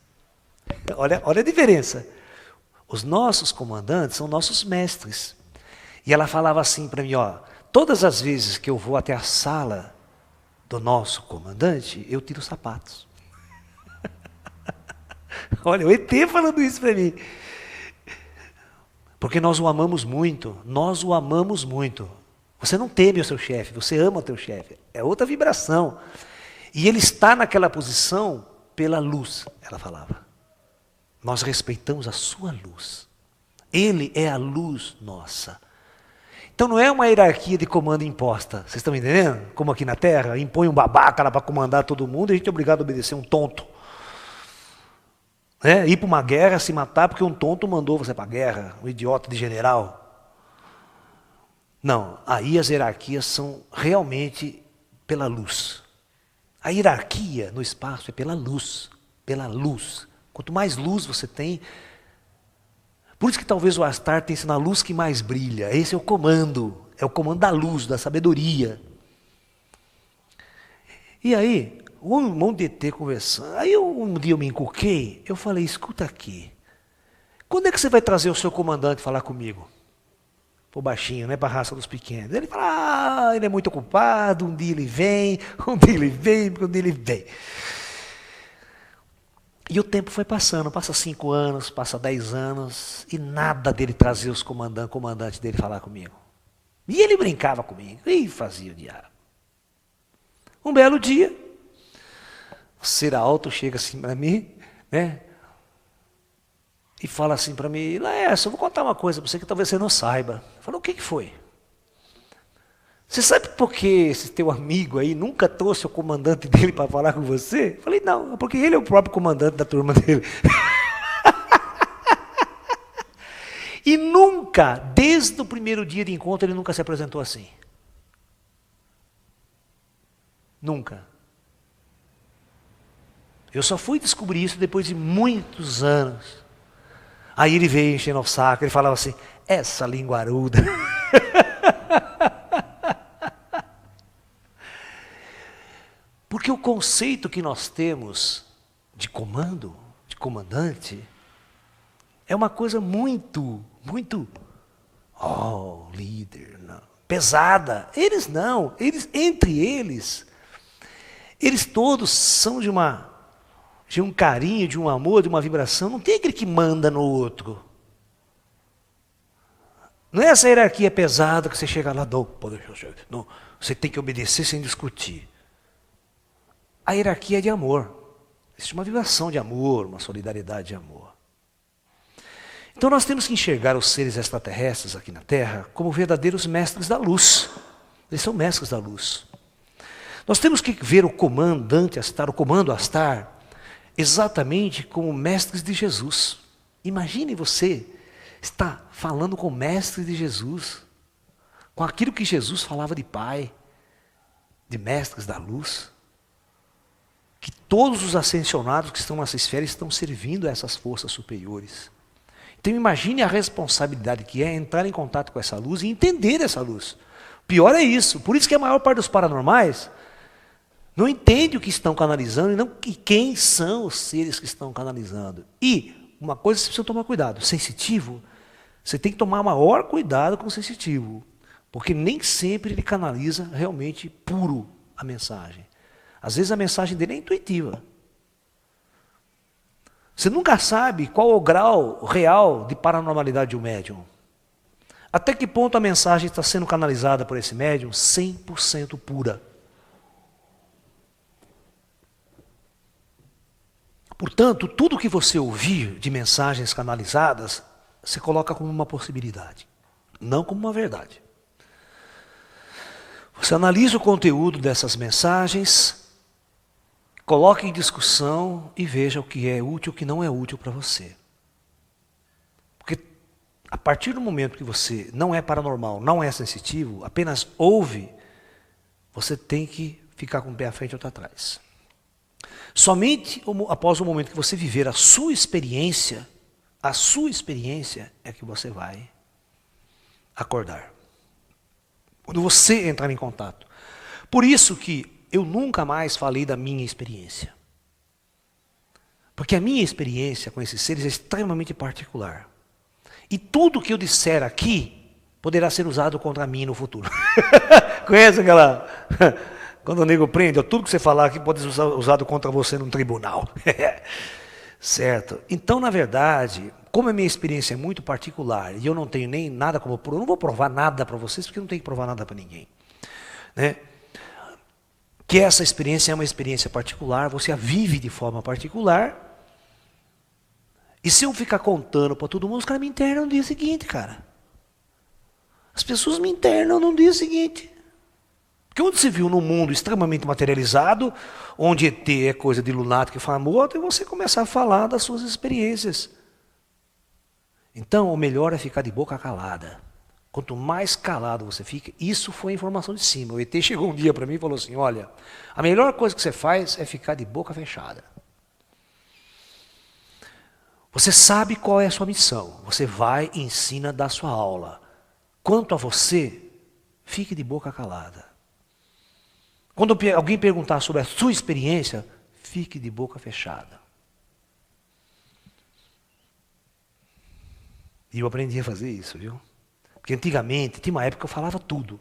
Olha a diferença. Os nossos comandantes são nossos mestres. E ela falava assim para mim, todas as vezes que eu vou até a sala do nosso comandante, eu tiro os sapatos. Olha, o ET falando isso para mim. Porque nós o amamos muito, nós o amamos muito. Você não teme o seu chefe, você ama o teu chefe. É outra vibração. E ele está naquela posição pela luz, ela falava. Nós respeitamos a sua luz. Ele é a luz nossa. Então não é uma hierarquia de comando imposta. Vocês estão entendendo? Como aqui na Terra, impõe um babaca lá para comandar todo mundo e a gente é obrigado a obedecer um tonto. Ir para uma guerra, se matar porque um tonto mandou você para a guerra, um idiota de general. Não, aí as hierarquias são realmente pela luz. A hierarquia no espaço é pela luz, pela luz. Quanto mais luz você tem, por isso que talvez o Astar tenha sido a luz que mais brilha. Esse é o comando da luz, da sabedoria. E aí, um monte de ET conversando. Aí um dia eu me encuquei, eu falei, escuta aqui, quando é que você vai trazer o seu comandante falar comigo? Pô, baixinho, para a raça dos pequenos. Ele fala, ele é muito ocupado, um dia ele vem, um dia ele vem. E o tempo foi passando, passa 5 anos, passa 10 anos, e nada dele trazer os comandantes dele falar comigo. E ele brincava comigo, e fazia o diabo. Um belo dia, o ser alto chega assim para mim, e fala assim para mim, Laércio, eu vou contar uma coisa para você que talvez você não saiba. Eu falo, o que foi? Você sabe por que esse teu amigo aí nunca trouxe o comandante dele para falar com você? Eu falei, não, é porque ele é o próprio comandante da turma dele. E nunca, desde o primeiro dia de encontro, ele nunca se apresentou assim. Nunca. Eu só fui descobrir isso depois de muitos anos. Aí ele veio enchendo o saco, ele falava assim, essa linguaruda. Porque o conceito que nós temos de comando, de comandante, é uma coisa muito, líder, não, pesada. Eles não, entre eles todos são de uma de um carinho, de um amor, de uma vibração. Não tem aquele que manda no outro. Não é essa hierarquia pesada que você chega lá, não, você tem que obedecer sem discutir. A hierarquia é de amor. Existe uma vibração de amor, uma solidariedade de amor. Então nós temos que enxergar os seres extraterrestres aqui na Terra como verdadeiros mestres da luz. Eles são mestres da luz. Nós temos que ver o comandante Astar, o comando Astar, exatamente como mestres de Jesus. Imagine você estar falando com mestres de Jesus, com aquilo que Jesus falava de Pai, de mestres da luz. Que todos os ascensionados que estão nessa esfera estão servindo a essas forças superiores. Então imagine a responsabilidade que é entrar em contato com essa luz e entender essa luz. O pior é isso. Por isso que a maior parte dos paranormais não entende o que estão canalizando e quem são os seres que estão canalizando. E uma coisa você precisa tomar cuidado. Sensitivo, você tem que tomar maior cuidado com o sensitivo. Porque nem sempre ele canaliza realmente puro a mensagem. Às vezes a mensagem dele é intuitiva. Você nunca sabe qual é o grau real de paranormalidade de um médium. Até que ponto a mensagem está sendo canalizada por esse médium 100% pura. Portanto, tudo que você ouvir de mensagens canalizadas, você coloca como uma possibilidade, não como uma verdade. Você analisa o conteúdo dessas mensagens, coloque em discussão e veja o que é útil e o que não é útil para você. Porque a partir do momento que você não é paranormal, não é sensitivo, apenas ouve, você tem que ficar com o pé à frente e outro atrás. Somente após o momento que você viver a sua experiência é que você vai acordar. Quando você entrar em contato. Por isso que eu nunca mais falei da minha experiência. Porque a minha experiência com esses seres é extremamente particular. E tudo que eu disser aqui poderá ser usado contra mim no futuro. Conhece aquela... Quando o nego prende, tudo que você falar aqui pode ser usado contra você num tribunal. Certo? Então, na verdade, como a minha experiência é muito particular e eu não tenho nem nada como provar, eu não vou provar nada para vocês, porque eu não tenho que provar nada para ninguém. Né? Que essa experiência é uma experiência particular, você a vive de forma particular. E se eu ficar contando para todo mundo, os caras me internam no dia seguinte, cara. As pessoas me internam no dia seguinte. Porque onde se viu num mundo extremamente materializado, onde ET é coisa de lunático e famoso, e você começar a falar das suas experiências. Então, o melhor é ficar de boca calada. Quanto mais calado você fica, isso foi informação de cima. O ET chegou um dia para mim e falou assim, olha, a melhor coisa que você faz é ficar de boca fechada. Você sabe qual é a sua missão. Você vai e ensina, dá sua aula. Quanto a você, fique de boca calada. Quando alguém perguntar sobre a sua experiência, fique de boca fechada. E eu aprendi a fazer isso, viu? Porque antigamente, tinha uma época que eu falava tudo.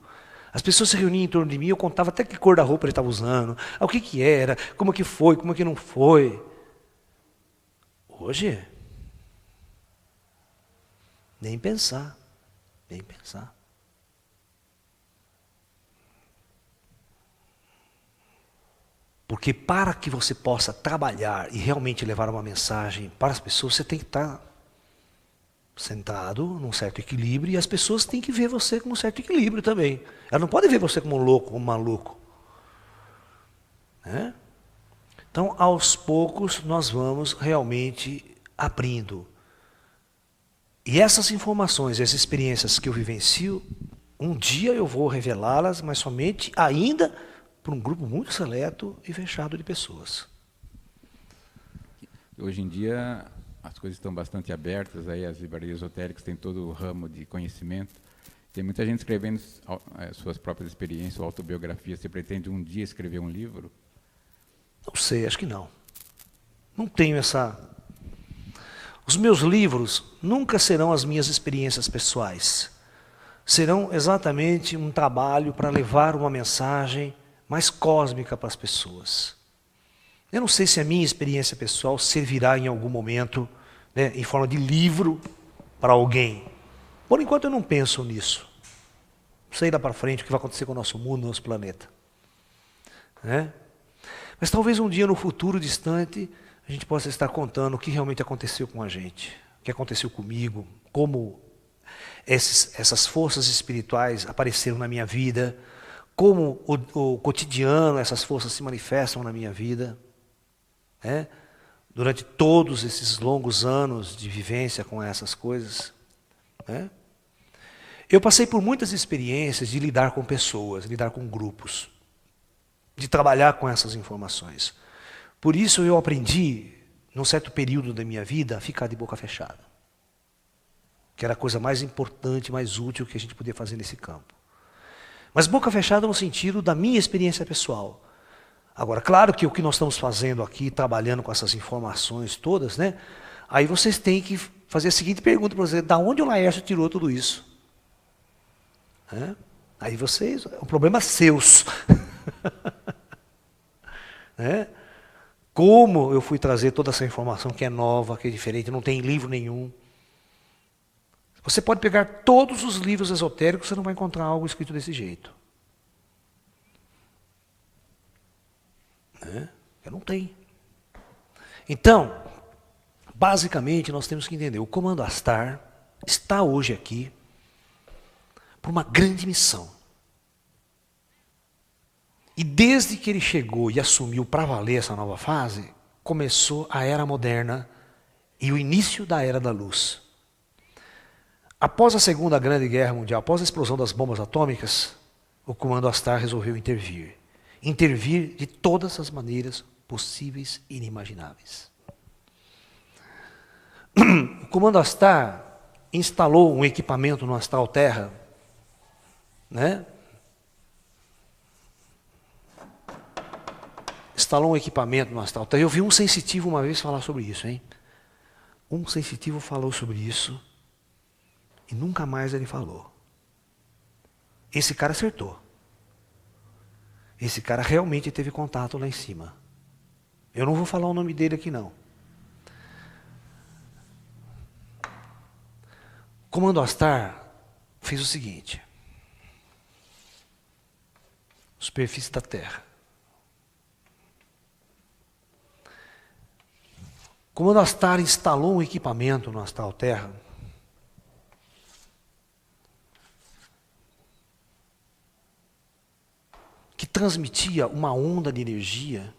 As pessoas se reuniam em torno de mim, eu contava até que cor da roupa ele estava usando, o que era, como que foi, como que não foi. Hoje, nem pensar, nem pensar. Porque para que você possa trabalhar e realmente levar uma mensagem para as pessoas, você tem que estar sentado num certo equilíbrio e as pessoas têm que ver você com um certo equilíbrio também. Elas não podem ver você como um louco, como um maluco. Né? Então, aos poucos, nós vamos realmente abrindo. E essas informações, essas experiências que eu vivencio, um dia eu vou revelá-las, mas somente ainda para um grupo muito seleto e fechado de pessoas. Hoje em dia, as coisas estão bastante abertas, aí as livrarias esotéricas têm todo o ramo de conhecimento. Tem muita gente escrevendo suas próprias experiências ou autobiografias. Você pretende um dia escrever um livro? Não sei, acho que não. Não tenho essa... Os meus livros nunca serão as minhas experiências pessoais. Serão exatamente um trabalho para levar uma mensagem mais cósmica para as pessoas. Eu não sei se a minha experiência pessoal servirá em algum momento, né, em forma de livro para alguém. Por enquanto eu não penso nisso. Não sei lá para frente o que vai acontecer com o nosso mundo, nosso planeta. Né? Mas talvez um dia no futuro distante a gente possa estar contando o que realmente aconteceu com a gente, o que aconteceu comigo, como essas forças espirituais apareceram na minha vida, como o cotidiano, essas forças se manifestam na minha vida. Né? Durante todos esses longos anos de vivência com essas coisas. Né? Eu passei por muitas experiências de lidar com pessoas, lidar com grupos, de trabalhar com essas informações. Por isso eu aprendi, num certo período da minha vida, a ficar de boca fechada. Que era a coisa mais importante, mais útil que a gente podia fazer nesse campo. Mas boca fechada no sentido da minha experiência pessoal. Agora, claro que o que nós estamos fazendo aqui, trabalhando com essas informações todas, né? Aí vocês têm que fazer a seguinte pergunta para você: da onde o Laércio tirou tudo isso? Aí vocês, é um problema seus. Né? Como eu fui trazer toda essa informação que é nova, que é diferente, não tem livro nenhum. Você pode pegar todos os livros esotéricos, você não vai encontrar algo escrito desse jeito. Eu não tenho. Então, basicamente, nós temos que entender, o Comando Astar está hoje aqui por uma grande missão. E desde que ele chegou e assumiu para valer essa nova fase, começou a Era Moderna e o início da Era da Luz. Após a Segunda Grande Guerra Mundial, após a explosão das bombas atômicas, o Comando Astar resolveu intervir. Intervir de todas as maneiras possíveis e inimagináveis. O Comando Astar instalou um equipamento no Astral Terra, né? Instalou um equipamento no Astral Terra. Eu vi um sensitivo uma vez falar sobre isso, hein? Um sensitivo falou sobre isso e nunca mais ele falou. Esse cara acertou. Esse cara realmente teve contato lá em cima. Eu não vou falar o nome dele aqui, não. O Comando Astar fez o seguinte. Superfície da Terra. O Comando Astar instalou um equipamento no Astral Terra que transmitia uma onda de energia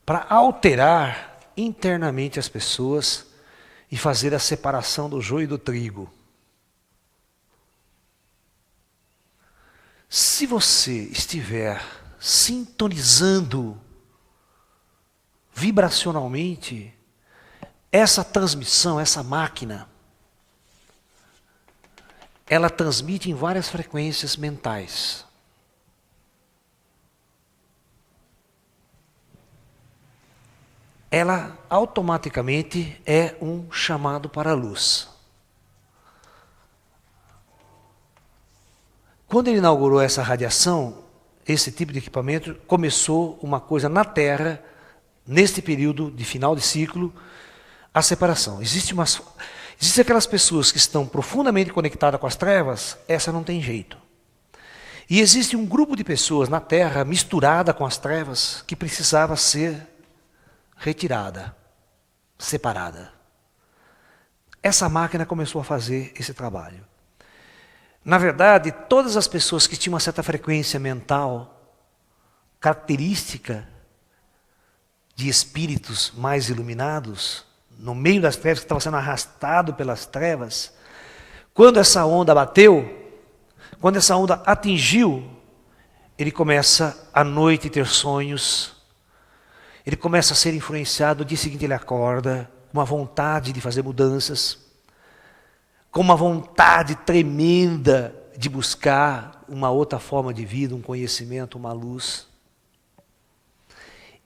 para alterar internamente as pessoas e fazer a separação do joio e do trigo. Se você estiver sintonizando vibracionalmente, essa transmissão, essa máquina, ela transmite em várias frequências mentais. Ela automaticamente é um chamado para a luz. Quando ele inaugurou essa radiação, esse tipo de equipamento, começou uma coisa na Terra, neste período de final de ciclo, a separação. Existem aquelas pessoas que estão profundamente conectadas com as trevas, essa não tem jeito. E existe um grupo de pessoas na Terra misturada com as trevas que precisava ser retirada, separada. Essa máquina começou a fazer esse trabalho. Na verdade, todas as pessoas que tinham uma certa frequência mental, característica de espíritos mais iluminados, no meio das trevas, que estava sendo arrastado pelas trevas, quando essa onda bateu, quando essa onda atingiu, ele começa à noite ter sonhos, ele começa a ser influenciado, no dia seguinte ele acorda, com uma vontade de fazer mudanças, com uma vontade tremenda de buscar uma outra forma de vida, um conhecimento, uma luz.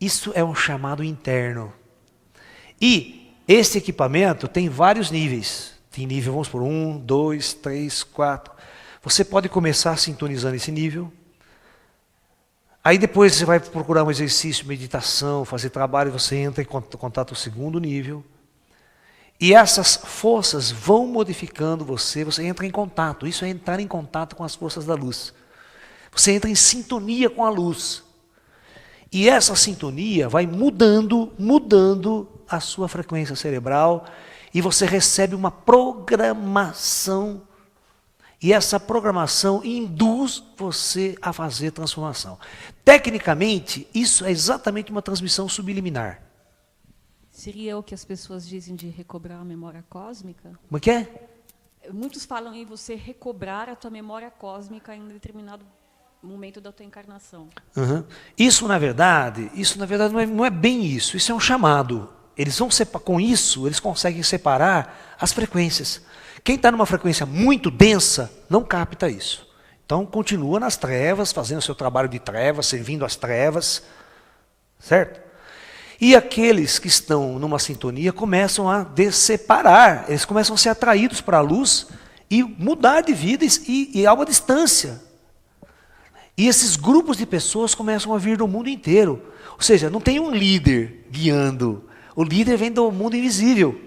Isso é um chamado interno. E esse equipamento tem vários níveis. Tem nível, vamos por 1, 2, 3, 4. Você pode começar sintonizando esse nível. Aí depois você vai procurar um exercício, meditação, fazer trabalho, você entra em contato com o segundo nível. E essas forças vão modificando você entra em contato. Isso é entrar em contato com as forças da luz. Você entra em sintonia com a luz. E essa sintonia vai mudando a sua frequência cerebral e você recebe uma programação. E essa programação induz você a fazer transformação. Tecnicamente, isso é exatamente uma transmissão subliminar. Seria o que as pessoas dizem de recobrar a memória cósmica? Como é que é? Muitos falam em você recobrar a tua memória cósmica em um determinado momento da tua encarnação. Uhum. Isso na verdade não é bem isso. Isso é um chamado. Eles vão com isso, eles conseguem separar as frequências. Quem está numa frequência muito densa não capta isso. Então continua nas trevas, fazendo seu trabalho de trevas, servindo as trevas, certo? E aqueles que estão numa sintonia começam a separar, eles começam a ser atraídos para a luz e mudar de vida e há uma distância. E esses grupos de pessoas começam a vir do mundo inteiro. Ou seja, não tem um líder guiando. O líder vem do mundo invisível.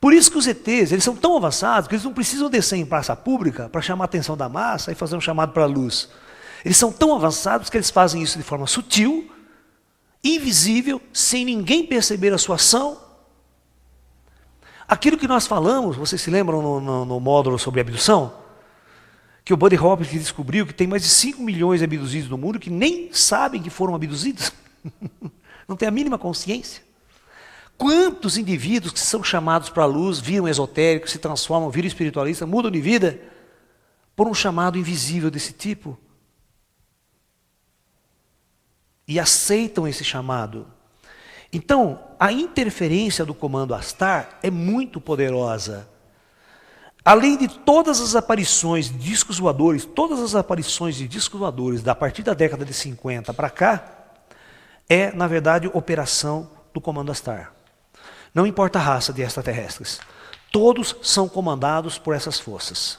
Por isso que os ETs, eles são tão avançados que eles não precisam descer em praça pública para chamar a atenção da massa e fazer um chamado para a luz. Eles são tão avançados que eles fazem isso de forma sutil, invisível, sem ninguém perceber a sua ação. Aquilo que nós falamos, vocês se lembram no módulo sobre abdução? Que o Buddy Hopkins descobriu que tem mais de 5 milhões de abduzidos no mundo que nem sabem que foram abduzidos. Não tem a mínima consciência. Quantos indivíduos que são chamados para a luz, viram esotéricos, se transformam, viram espiritualistas, mudam de vida por um chamado invisível desse tipo? E aceitam esse chamado. Então, a interferência do comando Astar é muito poderosa. Além de todas as aparições de discos voadores, a partir da década de 50 para cá, é, na verdade, operação do comando Astar. Não importa a raça de extraterrestres. Todos são comandados por essas forças.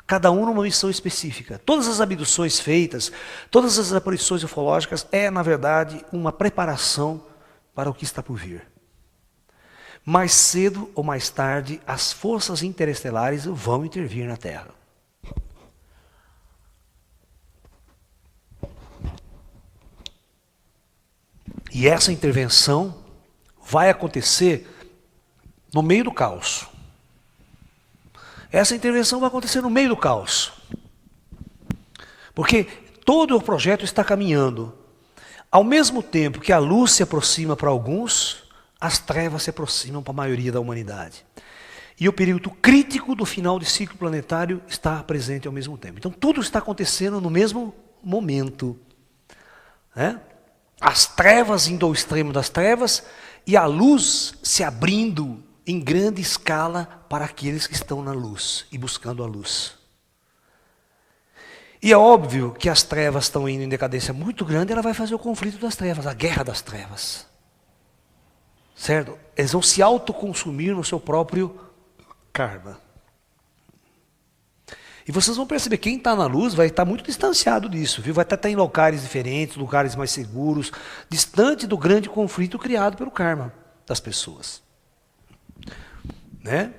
Cada um numa missão específica. Todas as abduções feitas, todas as aparições ufológicas é, na verdade, uma preparação para o que está por vir. Mais cedo ou mais tarde, as forças interestelares vão intervir na Terra. E essa intervenção vai acontecer no meio do caos. Essa intervenção vai acontecer no meio do caos. Porque todo o projeto está caminhando. Ao mesmo tempo que a luz se aproxima para alguns, as trevas se aproximam para a maioria da humanidade. E o período crítico do final de ciclo planetário está presente ao mesmo tempo. Então tudo está acontecendo no mesmo momento. Né? As trevas indo ao extremo das trevas e a luz se abrindo em grande escala para aqueles que estão na luz e buscando a luz. E é óbvio que as trevas estão indo em decadência muito grande, ela vai fazer o conflito das trevas, a guerra das trevas. Certo? Eles vão se autoconsumir no seu próprio karma. E vocês vão perceber, quem está na luz vai estar muito distanciado disso, viu? Vai estar em locais diferentes, lugares mais seguros, distante do grande conflito criado pelo karma das pessoas. Né?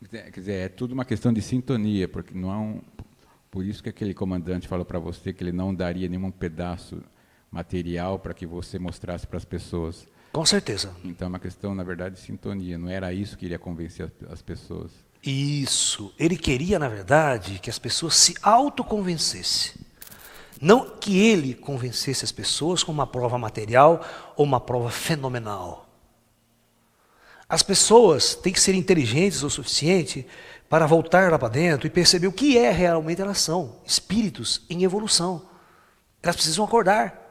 Quer dizer, é tudo uma questão de sintonia, porque não há por isso que aquele comandante falou para você que ele não daria nenhum pedaço material para que você mostrasse para as pessoas. Com certeza. Então é uma questão, na verdade, de sintonia. Não era isso que iria convencer as pessoas. Isso. Ele queria, na verdade, que as pessoas se autoconvencessem. Não que ele convencesse as pessoas com uma prova material ou uma prova fenomenal. As pessoas têm que ser inteligentes o suficiente para voltar lá para dentro e perceber o que realmente elas são. Espíritos em evolução. Elas precisam acordar.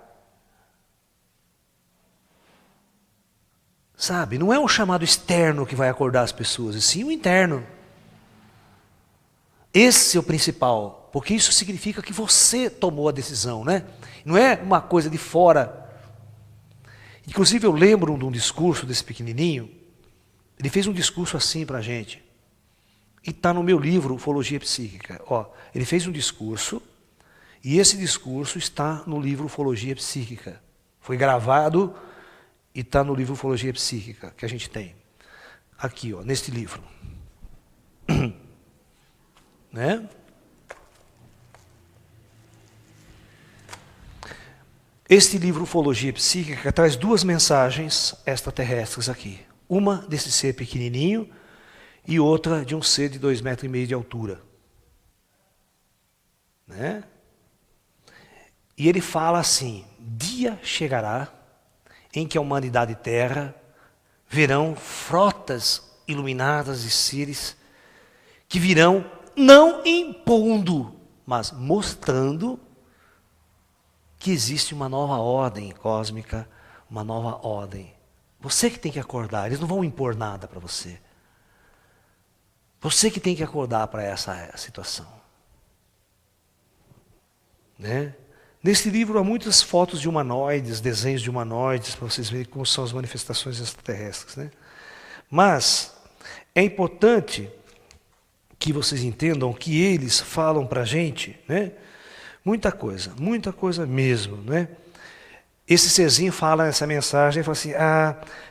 Sabe, não é um chamado externo que vai acordar as pessoas, e sim o interno. Esse é o principal, porque isso significa que você tomou a decisão, né? Não é uma coisa de fora. Inclusive eu lembro de um discurso desse pequenininho, ele fez um discurso assim para a gente. e está no meu livro, Ufologia Psíquica. Ó, ele fez um discurso, e esse discurso está no livro Ufologia Psíquica. Foi gravado e está no livro Ufologia Psíquica, que a gente tem. Aqui, ó, neste livro. Né? Este livro Ufologia Psíquica traz duas mensagens extraterrestres aqui. Uma desse ser pequenininho e outra de um ser de 2,5 metros de altura. Né? E ele fala assim: dia chegará em que a humanidade e terra verão frotas iluminadas de seres que virão não impondo, mas mostrando que existe uma nova ordem cósmica, uma nova ordem. Você que tem que acordar, eles não vão impor nada para você. Você que tem que acordar para essa situação. Né? Nesse livro há muitas fotos de humanoides, desenhos de humanoides, para vocês verem como são as manifestações extraterrestres. Né? Mas é importante que vocês entendam que eles falam para a gente, né? Muita coisa mesmo. Né? Esse serzinho fala nessa mensagem, fala assim: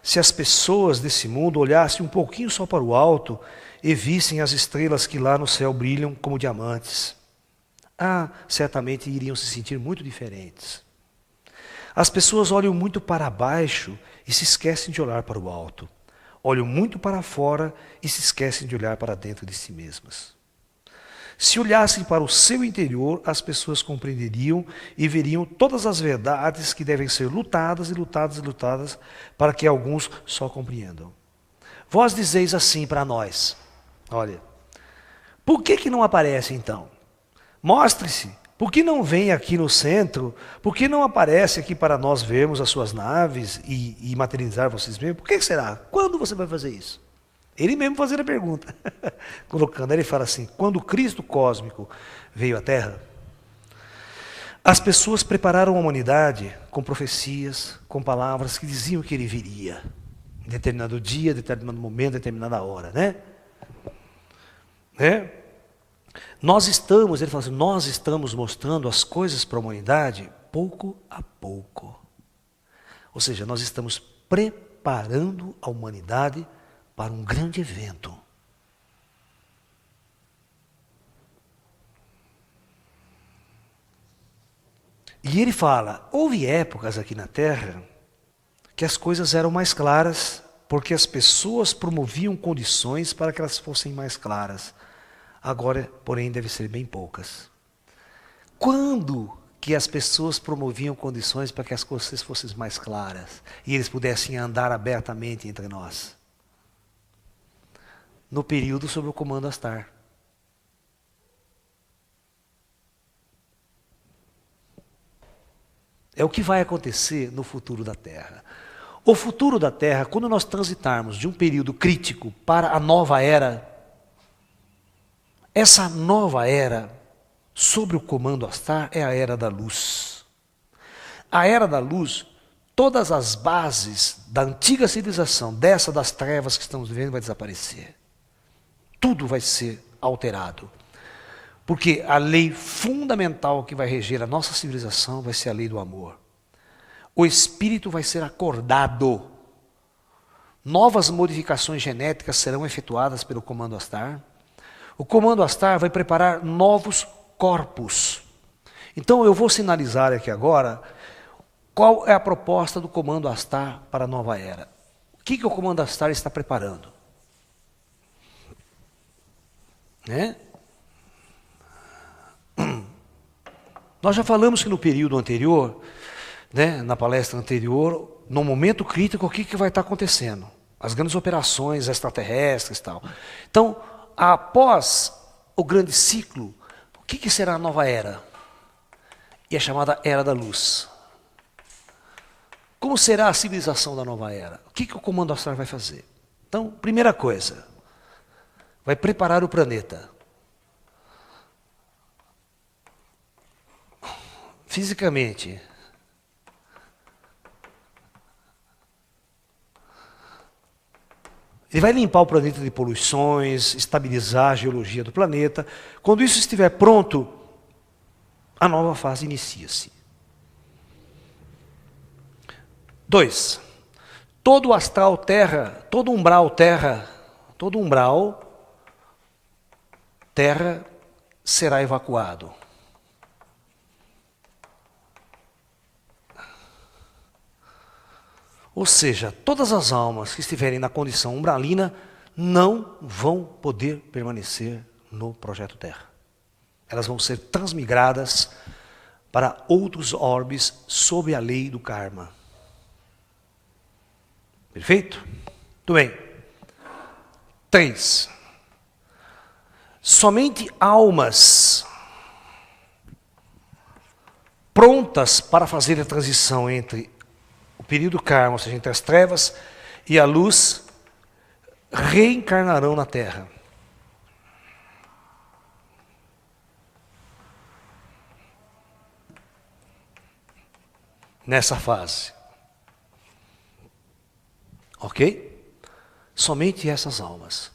se as pessoas desse mundo olhassem um pouquinho só para o alto e vissem as estrelas que lá no céu brilham como diamantes, certamente iriam se sentir muito diferentes. As pessoas olham muito para baixo e se esquecem de olhar para o alto. Olham muito para fora e se esquecem de olhar para dentro de si mesmas. Se olhassem para o seu interior, as pessoas compreenderiam e veriam todas as verdades que devem ser lutadas e lutadas e lutadas para que alguns só compreendam. Vós dizeis assim para nós: olha, por que não aparece então? Mostre-se. Por que não vem aqui no centro? Por que não aparece aqui para nós vermos as suas naves e materializar vocês mesmos? Por que será? Quando você vai fazer isso? Ele mesmo fazendo a pergunta. Colocando, ele fala assim: quando o Cristo cósmico veio à Terra, as pessoas prepararam a humanidade com profecias, com palavras que diziam que ele viria. Em determinado dia, determinado momento, determinada hora, né? Né? Ele fala assim, nós estamos mostrando as coisas para a humanidade pouco a pouco. Ou seja, nós estamos preparando a humanidade para um grande evento. E ele fala, houve épocas aqui na Terra que as coisas eram mais claras, porque as pessoas promoviam condições para que elas fossem mais claras. Agora, porém, devem ser bem poucas. Quando que as pessoas promoviam condições para que as coisas fossem mais claras e eles pudessem andar abertamente entre nós? No período sob o comando Astar. É o que vai acontecer no futuro da Terra. O futuro da Terra, quando nós transitarmos de um período crítico para a nova era, essa nova era, sobre o comando Astar, é a Era da Luz. A Era da Luz, todas as bases da antiga civilização, dessa das trevas que estamos vivendo, vai desaparecer. Tudo vai ser alterado. Porque a lei fundamental que vai reger a nossa civilização vai ser a lei do amor. O espírito vai ser acordado. Novas modificações genéticas serão efetuadas pelo comando Astar. O comando Astar vai preparar novos corpos. Então eu vou sinalizar aqui agora qual é a proposta do comando Astar para a nova era. O que o comando Astar está preparando? Né? Nós já falamos que no período anterior, né, na palestra anterior, no momento crítico, o que vai estar acontecendo? As grandes operações extraterrestres e tal. Então, após o grande ciclo, o que será a nova era? E é chamada Era da Luz. Como será a civilização da nova era? O que o comando Astar vai fazer? Então, primeira coisa, vai preparar o planeta. Fisicamente. Ele vai limpar o planeta de poluições, estabilizar a geologia do planeta. Quando isso estiver pronto, a nova fase inicia-se. 2. Todo astral terra, todo umbral terra será evacuado. Ou seja, todas as almas que estiverem na condição umbralina não vão poder permanecer no projeto Terra. Elas vão ser transmigradas para outros orbes sob a lei do karma. Perfeito? Muito bem. 3. Somente almas prontas para fazer a transição entre o período karma, ou seja, entre as trevas e a luz, reencarnarão na Terra. Nessa fase. Ok? Somente essas almas.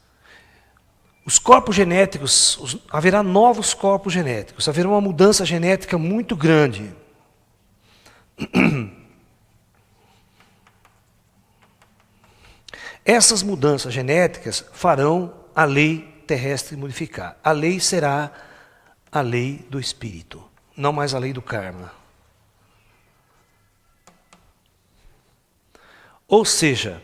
Os corpos genéticos, haverá novos corpos genéticos, haverá uma mudança genética muito grande. Essas mudanças genéticas farão a lei terrestre modificar. A lei será a lei do espírito, não mais a lei do karma. Ou seja,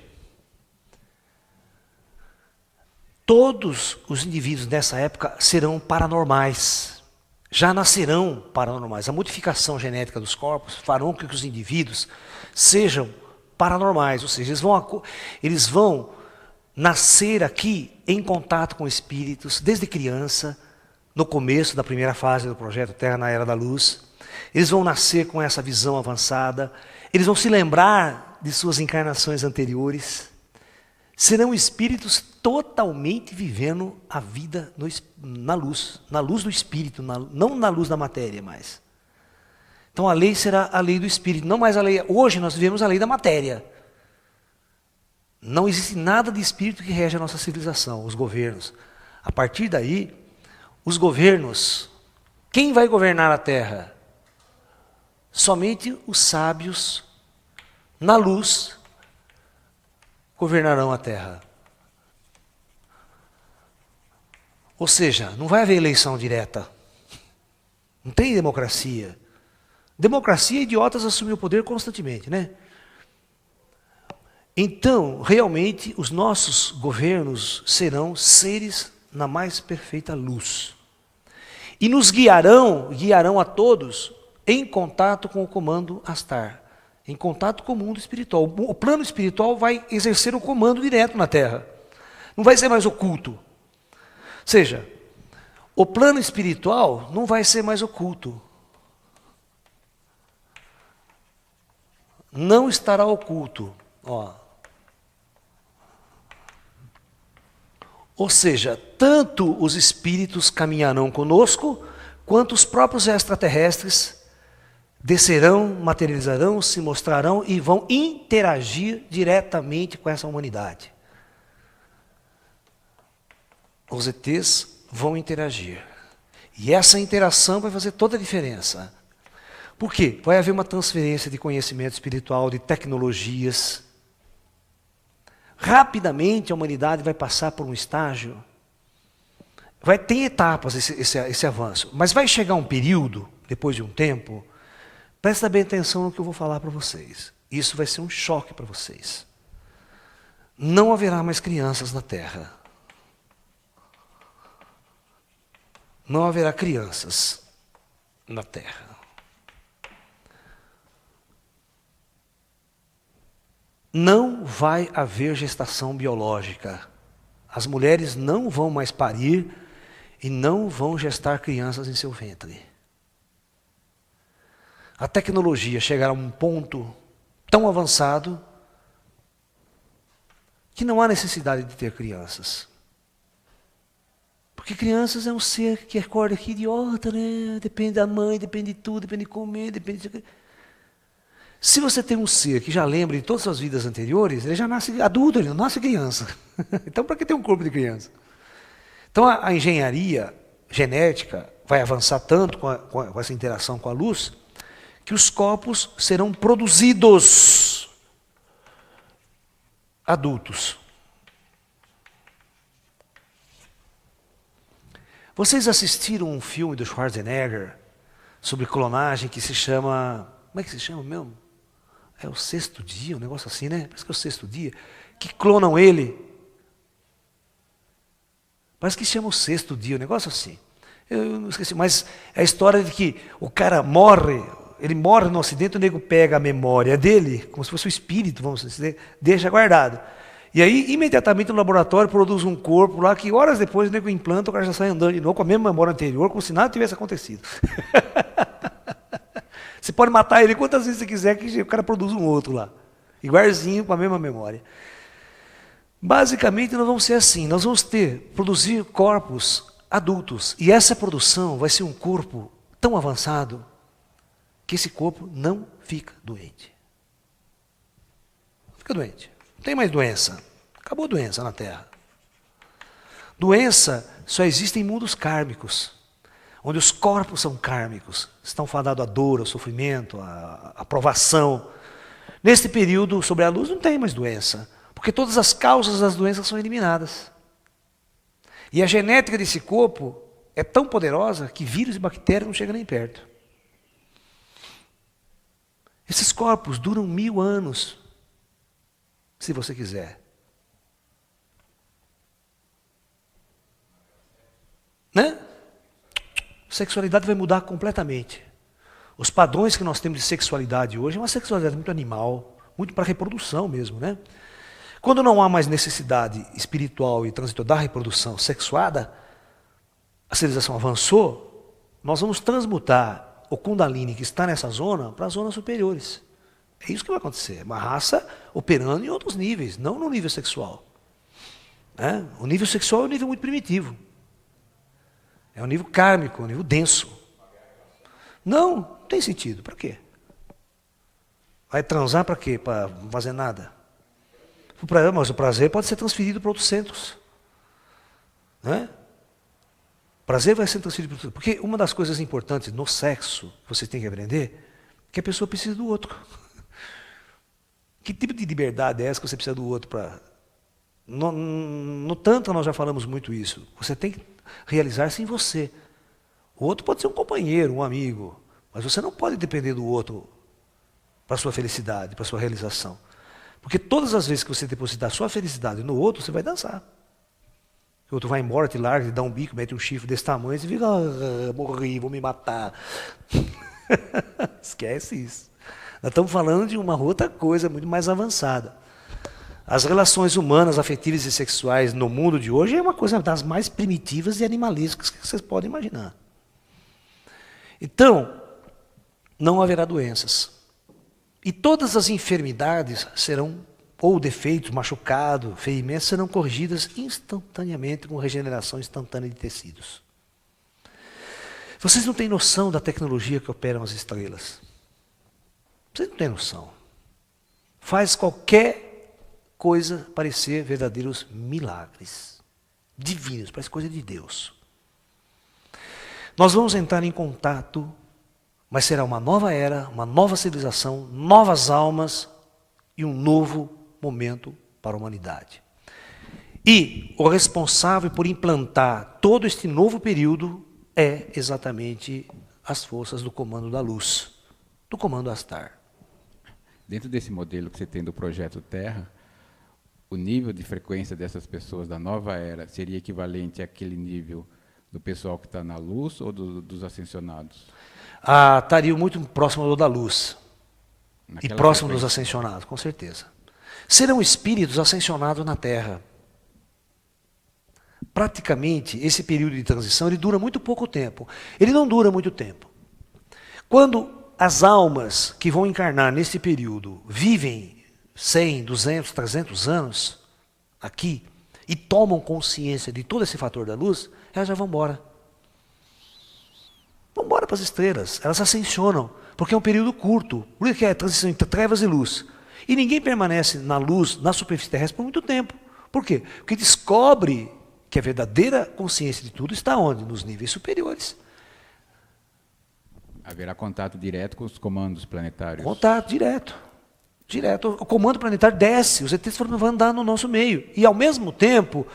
todos os indivíduos nessa época serão paranormais. Já nascerão paranormais. A modificação genética dos corpos farão com que os indivíduos sejam paranormais, ou seja, eles vão nascer aqui em contato com espíritos desde criança, no começo da primeira fase do projeto Terra na Era da Luz. Eles vão nascer com essa visão avançada, eles vão se lembrar de suas encarnações anteriores, serão espíritos totalmente vivendo a vida na luz do espírito, não na luz da matéria mais. Então a lei será a lei do espírito, não mais a lei. Hoje nós vivemos a lei da matéria. Não existe nada de espírito que rege a nossa civilização, os governos. A partir daí, os governos, quem vai governar a Terra? Somente os sábios, na luz, governarão a Terra. Ou seja, não vai haver eleição direta. Não tem democracia. Democracia, idiotas assumem o poder constantemente, né? Então, realmente, os nossos governos serão seres na mais perfeita luz. E nos guiarão a todos em contato com o comando Astar, em contato com o mundo espiritual. O plano espiritual vai exercer o comando direto na Terra. Não vai ser mais oculto. Ou seja, o plano espiritual não vai ser mais oculto. Não estará oculto. Ou seja, tanto os espíritos caminharão conosco, quanto os próprios extraterrestres descerão, materializarão, se mostrarão e vão interagir diretamente com essa humanidade. Os ETs vão interagir. E essa interação vai fazer toda a diferença. Por quê? Vai haver uma transferência de conhecimento espiritual, de tecnologias. Rapidamente a humanidade vai passar por um estágio, vai ter etapas esse avanço, mas vai chegar um período, depois de um tempo, presta bem atenção no que eu vou falar para vocês. Isso vai ser um choque para vocês. Não haverá mais crianças na Terra. Não haverá crianças na Terra. Não vai haver gestação biológica. As mulheres não vão mais parir e não vão gestar crianças em seu ventre. A tecnologia chegará a um ponto tão avançado que não há necessidade de ter crianças. Porque crianças é um ser que acorda aqui idiota, né? Depende da mãe, depende de tudo, depende de comer, depende de... Se você tem um ser que já lembra de todas as suas vidas anteriores, ele já nasce adulto, ele não nasce criança. Então, para que ter um corpo de criança? Então, a engenharia genética vai avançar tanto com essa interação com a luz, que os corpos serão produzidos adultos. Vocês assistiram um filme do Schwarzenegger sobre clonagem que se chama... Como é que se chama mesmo? É o Sexto Dia, um negócio assim, né? Parece que é o Sexto Dia. Que clonam ele. Parece que chama o Sexto Dia, um negócio assim. Eu não esqueci, mas é a história de que o cara morre, ele morre no acidente, o nego pega a memória dele, como se fosse o espírito, vamos dizer, deixa guardado. E aí, imediatamente, no laboratório, produz um corpo lá que horas depois o nego implanta, o cara já sai andando de novo com a mesma memória anterior, como se nada tivesse acontecido. Você pode matar ele quantas vezes você quiser, que o cara produz um outro lá. Igualzinho, com a mesma memória. Basicamente, nós vamos ser assim. Nós vamos produzir corpos adultos. E essa produção vai ser um corpo tão avançado que esse corpo não fica doente. Não fica doente. Não tem mais doença. Acabou a doença na Terra. Doença só existe em mundos kármicos. Onde os corpos são kármicos, estão fadados à dor, ao sofrimento, à provação. Nesse período, sobre a luz, não tem mais doença, porque todas as causas das doenças são eliminadas. E a genética desse corpo é tão poderosa que vírus e bactérias não chegam nem perto. Esses corpos duram 1000 anos, se você quiser. Né? Sexualidade vai mudar completamente. Os padrões que nós temos de sexualidade hoje é uma sexualidade muito animal, muito para reprodução mesmo, né? Quando não há mais necessidade espiritual e transitória da reprodução sexuada, a civilização avançou, nós vamos transmutar o Kundalini que está nessa zona para as zonas superiores. É isso que vai acontecer. Uma raça operando em outros níveis, não no nível sexual. Né? O nível sexual é um nível muito primitivo. É um nível kármico, um nível denso. Não tem sentido. Para quê? Vai transar para quê? Para não fazer nada? Mas o prazer pode ser transferido para outros centros. Né? O prazer vai ser transferido para outros centros. Porque uma das coisas importantes no sexo, que você tem que aprender, é que a pessoa precisa do outro. Que tipo de liberdade é essa que você precisa do outro para... No tanto nós já falamos muito isso. Você tem que realizar-se em você. O outro pode ser um companheiro, um amigo, mas você não pode depender do outro para a sua felicidade, para a sua realização. Porque todas as vezes que você depositar a sua felicidade no outro, você vai dançar. O outro vai embora, te larga, te dá um bico, mete um chifre desse tamanho, e você fica, morri, vou me matar. Esquece isso. Nós estamos falando de uma outra coisa muito mais avançada. As relações humanas, afetivas e sexuais no mundo de hoje é uma coisa das mais primitivas e animalescas que vocês podem imaginar. Então, não haverá doenças. E todas as enfermidades serão, ou defeitos, machucados, ferimentos, serão corrigidas instantaneamente com regeneração instantânea de tecidos. Vocês não têm noção da tecnologia que operam as estrelas. Vocês não têm noção. Faz qualquer coisa parecer verdadeiros milagres. Divinos, parece coisa de Deus. Nós vamos entrar em contato, mas será uma nova era, uma nova civilização, novas almas e um novo momento para a humanidade. E o responsável por implantar todo este novo período é exatamente as forças do comando da luz, do comando Astar. Dentro desse modelo que você tem do Projeto Terra, o nível de frequência dessas pessoas da nova era seria equivalente àquele nível do pessoal que está na luz ou dos ascensionados? Estaria muito próximo do da luz. E próximo dos ascensionados, com certeza. Serão espíritos ascensionados na Terra. Praticamente, esse período de transição, ele dura muito pouco tempo. Ele não dura muito tempo. Quando as almas que vão encarnar nesse período vivem 100, 200, 300 anos aqui e tomam consciência de todo esse fator da luz, elas já vão embora. Vão embora para as estrelas, elas ascensionam, Porque é um período curto. Por isso que é a transição entre trevas e luz. E ninguém permanece na luz, na superfície terrestre, por muito tempo. Por quê? Porque descobre que a verdadeira consciência de tudo está onde? Nos níveis superiores. Haverá contato direto com os comandos planetários. Contato direto. Direto. O comando planetário desce, os ETs vão andar no nosso meio. E ao mesmo tempo,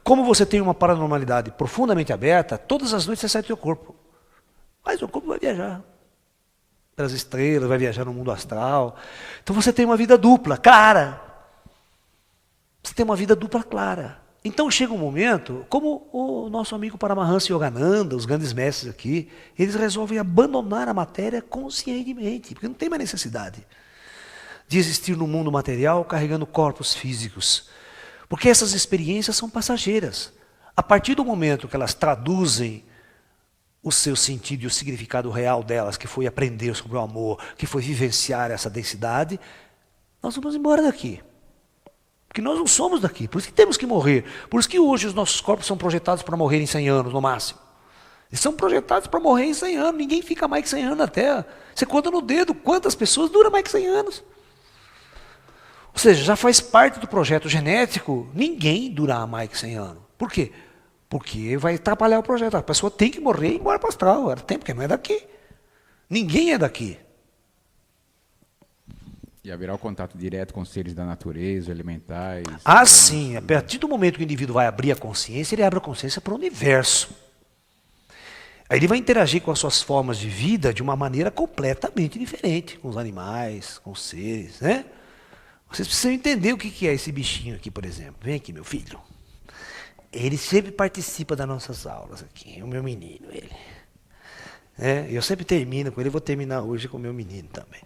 como você tem uma paranormalidade profundamente aberta, todas as noites você sai do seu corpo. Mas o corpo vai viajar pelas estrelas, vai viajar no mundo astral. Então você tem uma vida dupla, clara. Você tem uma vida dupla clara. Então chega um momento, como o nosso amigo Paramahansa Yogananda, os grandes mestres aqui, eles resolvem abandonar a matéria conscientemente, porque não tem mais necessidade de existir no mundo material carregando corpos físicos. Porque essas experiências são passageiras. A partir do momento que elas traduzem o seu sentido e o significado real delas, que foi aprender sobre o amor, que foi vivenciar essa densidade, nós vamos embora daqui. Porque nós não somos daqui, por isso que temos que morrer. Por isso que hoje os nossos corpos são projetados para morrer em 100 anos, no máximo. Eles são projetados para morrer em 100 anos, ninguém fica mais que 100 anos na Terra. Você conta no dedo quantas pessoas duram mais que 100 anos. Ou seja, já faz parte do projeto genético ninguém durar mais que 100 anos. Por quê? Porque vai atrapalhar o projeto. A pessoa tem que morrer e ir embora para o astral. Ela tem, porque não é daqui. Ninguém é daqui. E haverá o contato direto com os seres da natureza, elementais. Ah, sim. A partir do momento que o indivíduo vai abrir a consciência, ele abre a consciência para o universo. Aí ele vai interagir com as suas formas de vida de uma maneira completamente diferente. Com os animais, com os seres, né? Vocês precisam entender o que é esse bichinho aqui, por exemplo. Vem aqui, meu filho. Ele sempre participa das nossas aulas aqui, o meu menino, ele. Eu sempre termino com ele, vou terminar hoje com o meu menino também.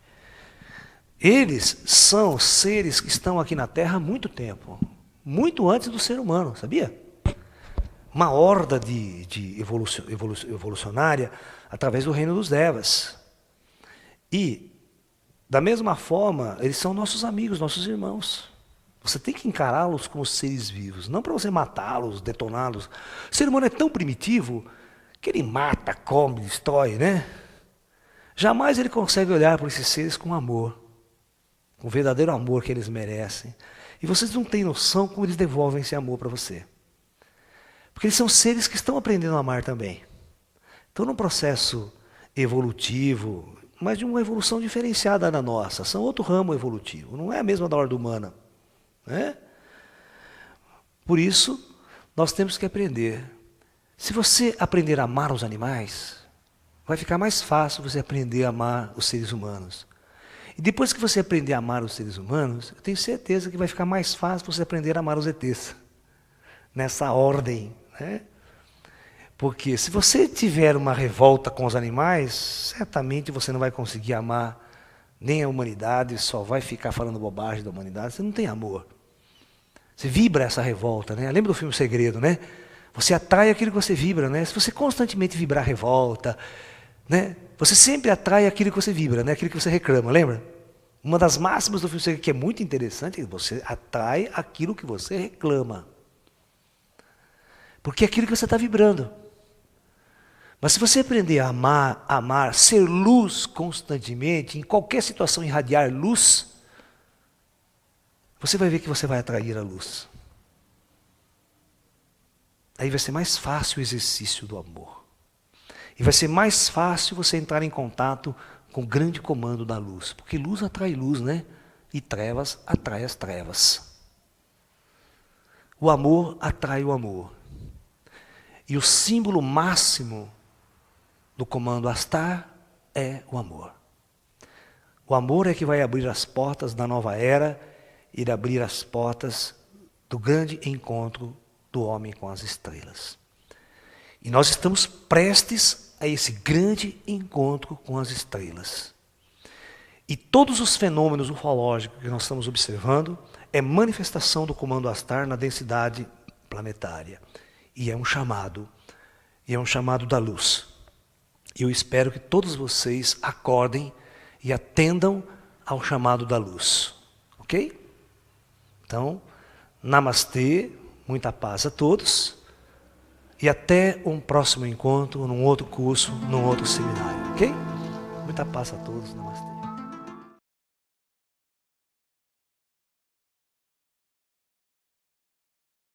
Eles são seres que estão aqui na Terra há muito tempo, muito antes do ser humano, sabia? Uma horda de evolucionária através do reino dos Devas. E, da mesma forma, eles são nossos amigos, nossos irmãos. Você tem que encará-los como seres vivos, não para você matá-los, detoná-los. O ser humano é tão primitivo que ele mata, come, destrói, né? Jamais ele consegue olhar para esses seres com amor, com o verdadeiro amor que eles merecem. E vocês não têm noção como eles devolvem esse amor para você. Porque eles são seres que estão aprendendo a amar também. Estão num processo evolutivo, mas de uma evolução diferenciada da nossa. São outro ramo evolutivo, não é a mesma da ordem humana. Por isso, nós temos que aprender. Se você aprender a amar os animais, vai ficar mais fácil você aprender a amar os seres humanos. E depois que você aprender a amar os seres humanos, eu tenho certeza que vai ficar mais fácil você aprender a amar os ETs. Nessa ordem. Porque se você tiver uma revolta com os animais, certamente você não vai conseguir amar nem a humanidade, só vai ficar falando bobagem da humanidade, você não tem amor. Você vibra essa revolta, né? Lembra do filme O Segredo, né? Você atrai aquilo que você vibra, né? Se você constantemente vibrar revolta, né? Você sempre atrai aquilo que você vibra, né? Aquilo que você reclama, lembra? Uma das máximas do filme O Segredo que é muito interessante é que você atrai aquilo que você reclama. Porque é aquilo que você está vibrando. Mas se você aprender a amar, ser luz constantemente, em qualquer situação irradiar luz, você vai ver que você vai atrair a luz. Aí vai ser mais fácil o exercício do amor. E vai ser mais fácil você entrar em contato com o grande comando da luz. Porque luz atrai luz, né? E trevas atrai as trevas. O amor atrai o amor. E o símbolo máximo do comando Astar é o amor. O amor é que vai abrir as portas da nova era e abrir as portas do grande encontro do homem com as estrelas. E nós estamos prestes a esse grande encontro com as estrelas. E todos os fenômenos ufológicos que nós estamos observando é manifestação do comando Astar na densidade planetária. E é um chamado da luz. E eu espero que todos vocês acordem e atendam ao chamado da luz. Ok? Então, namastê, muita paz a todos. E até um próximo encontro, num outro curso, num outro seminário. Ok? Muita Muita paz a todos. Namastê.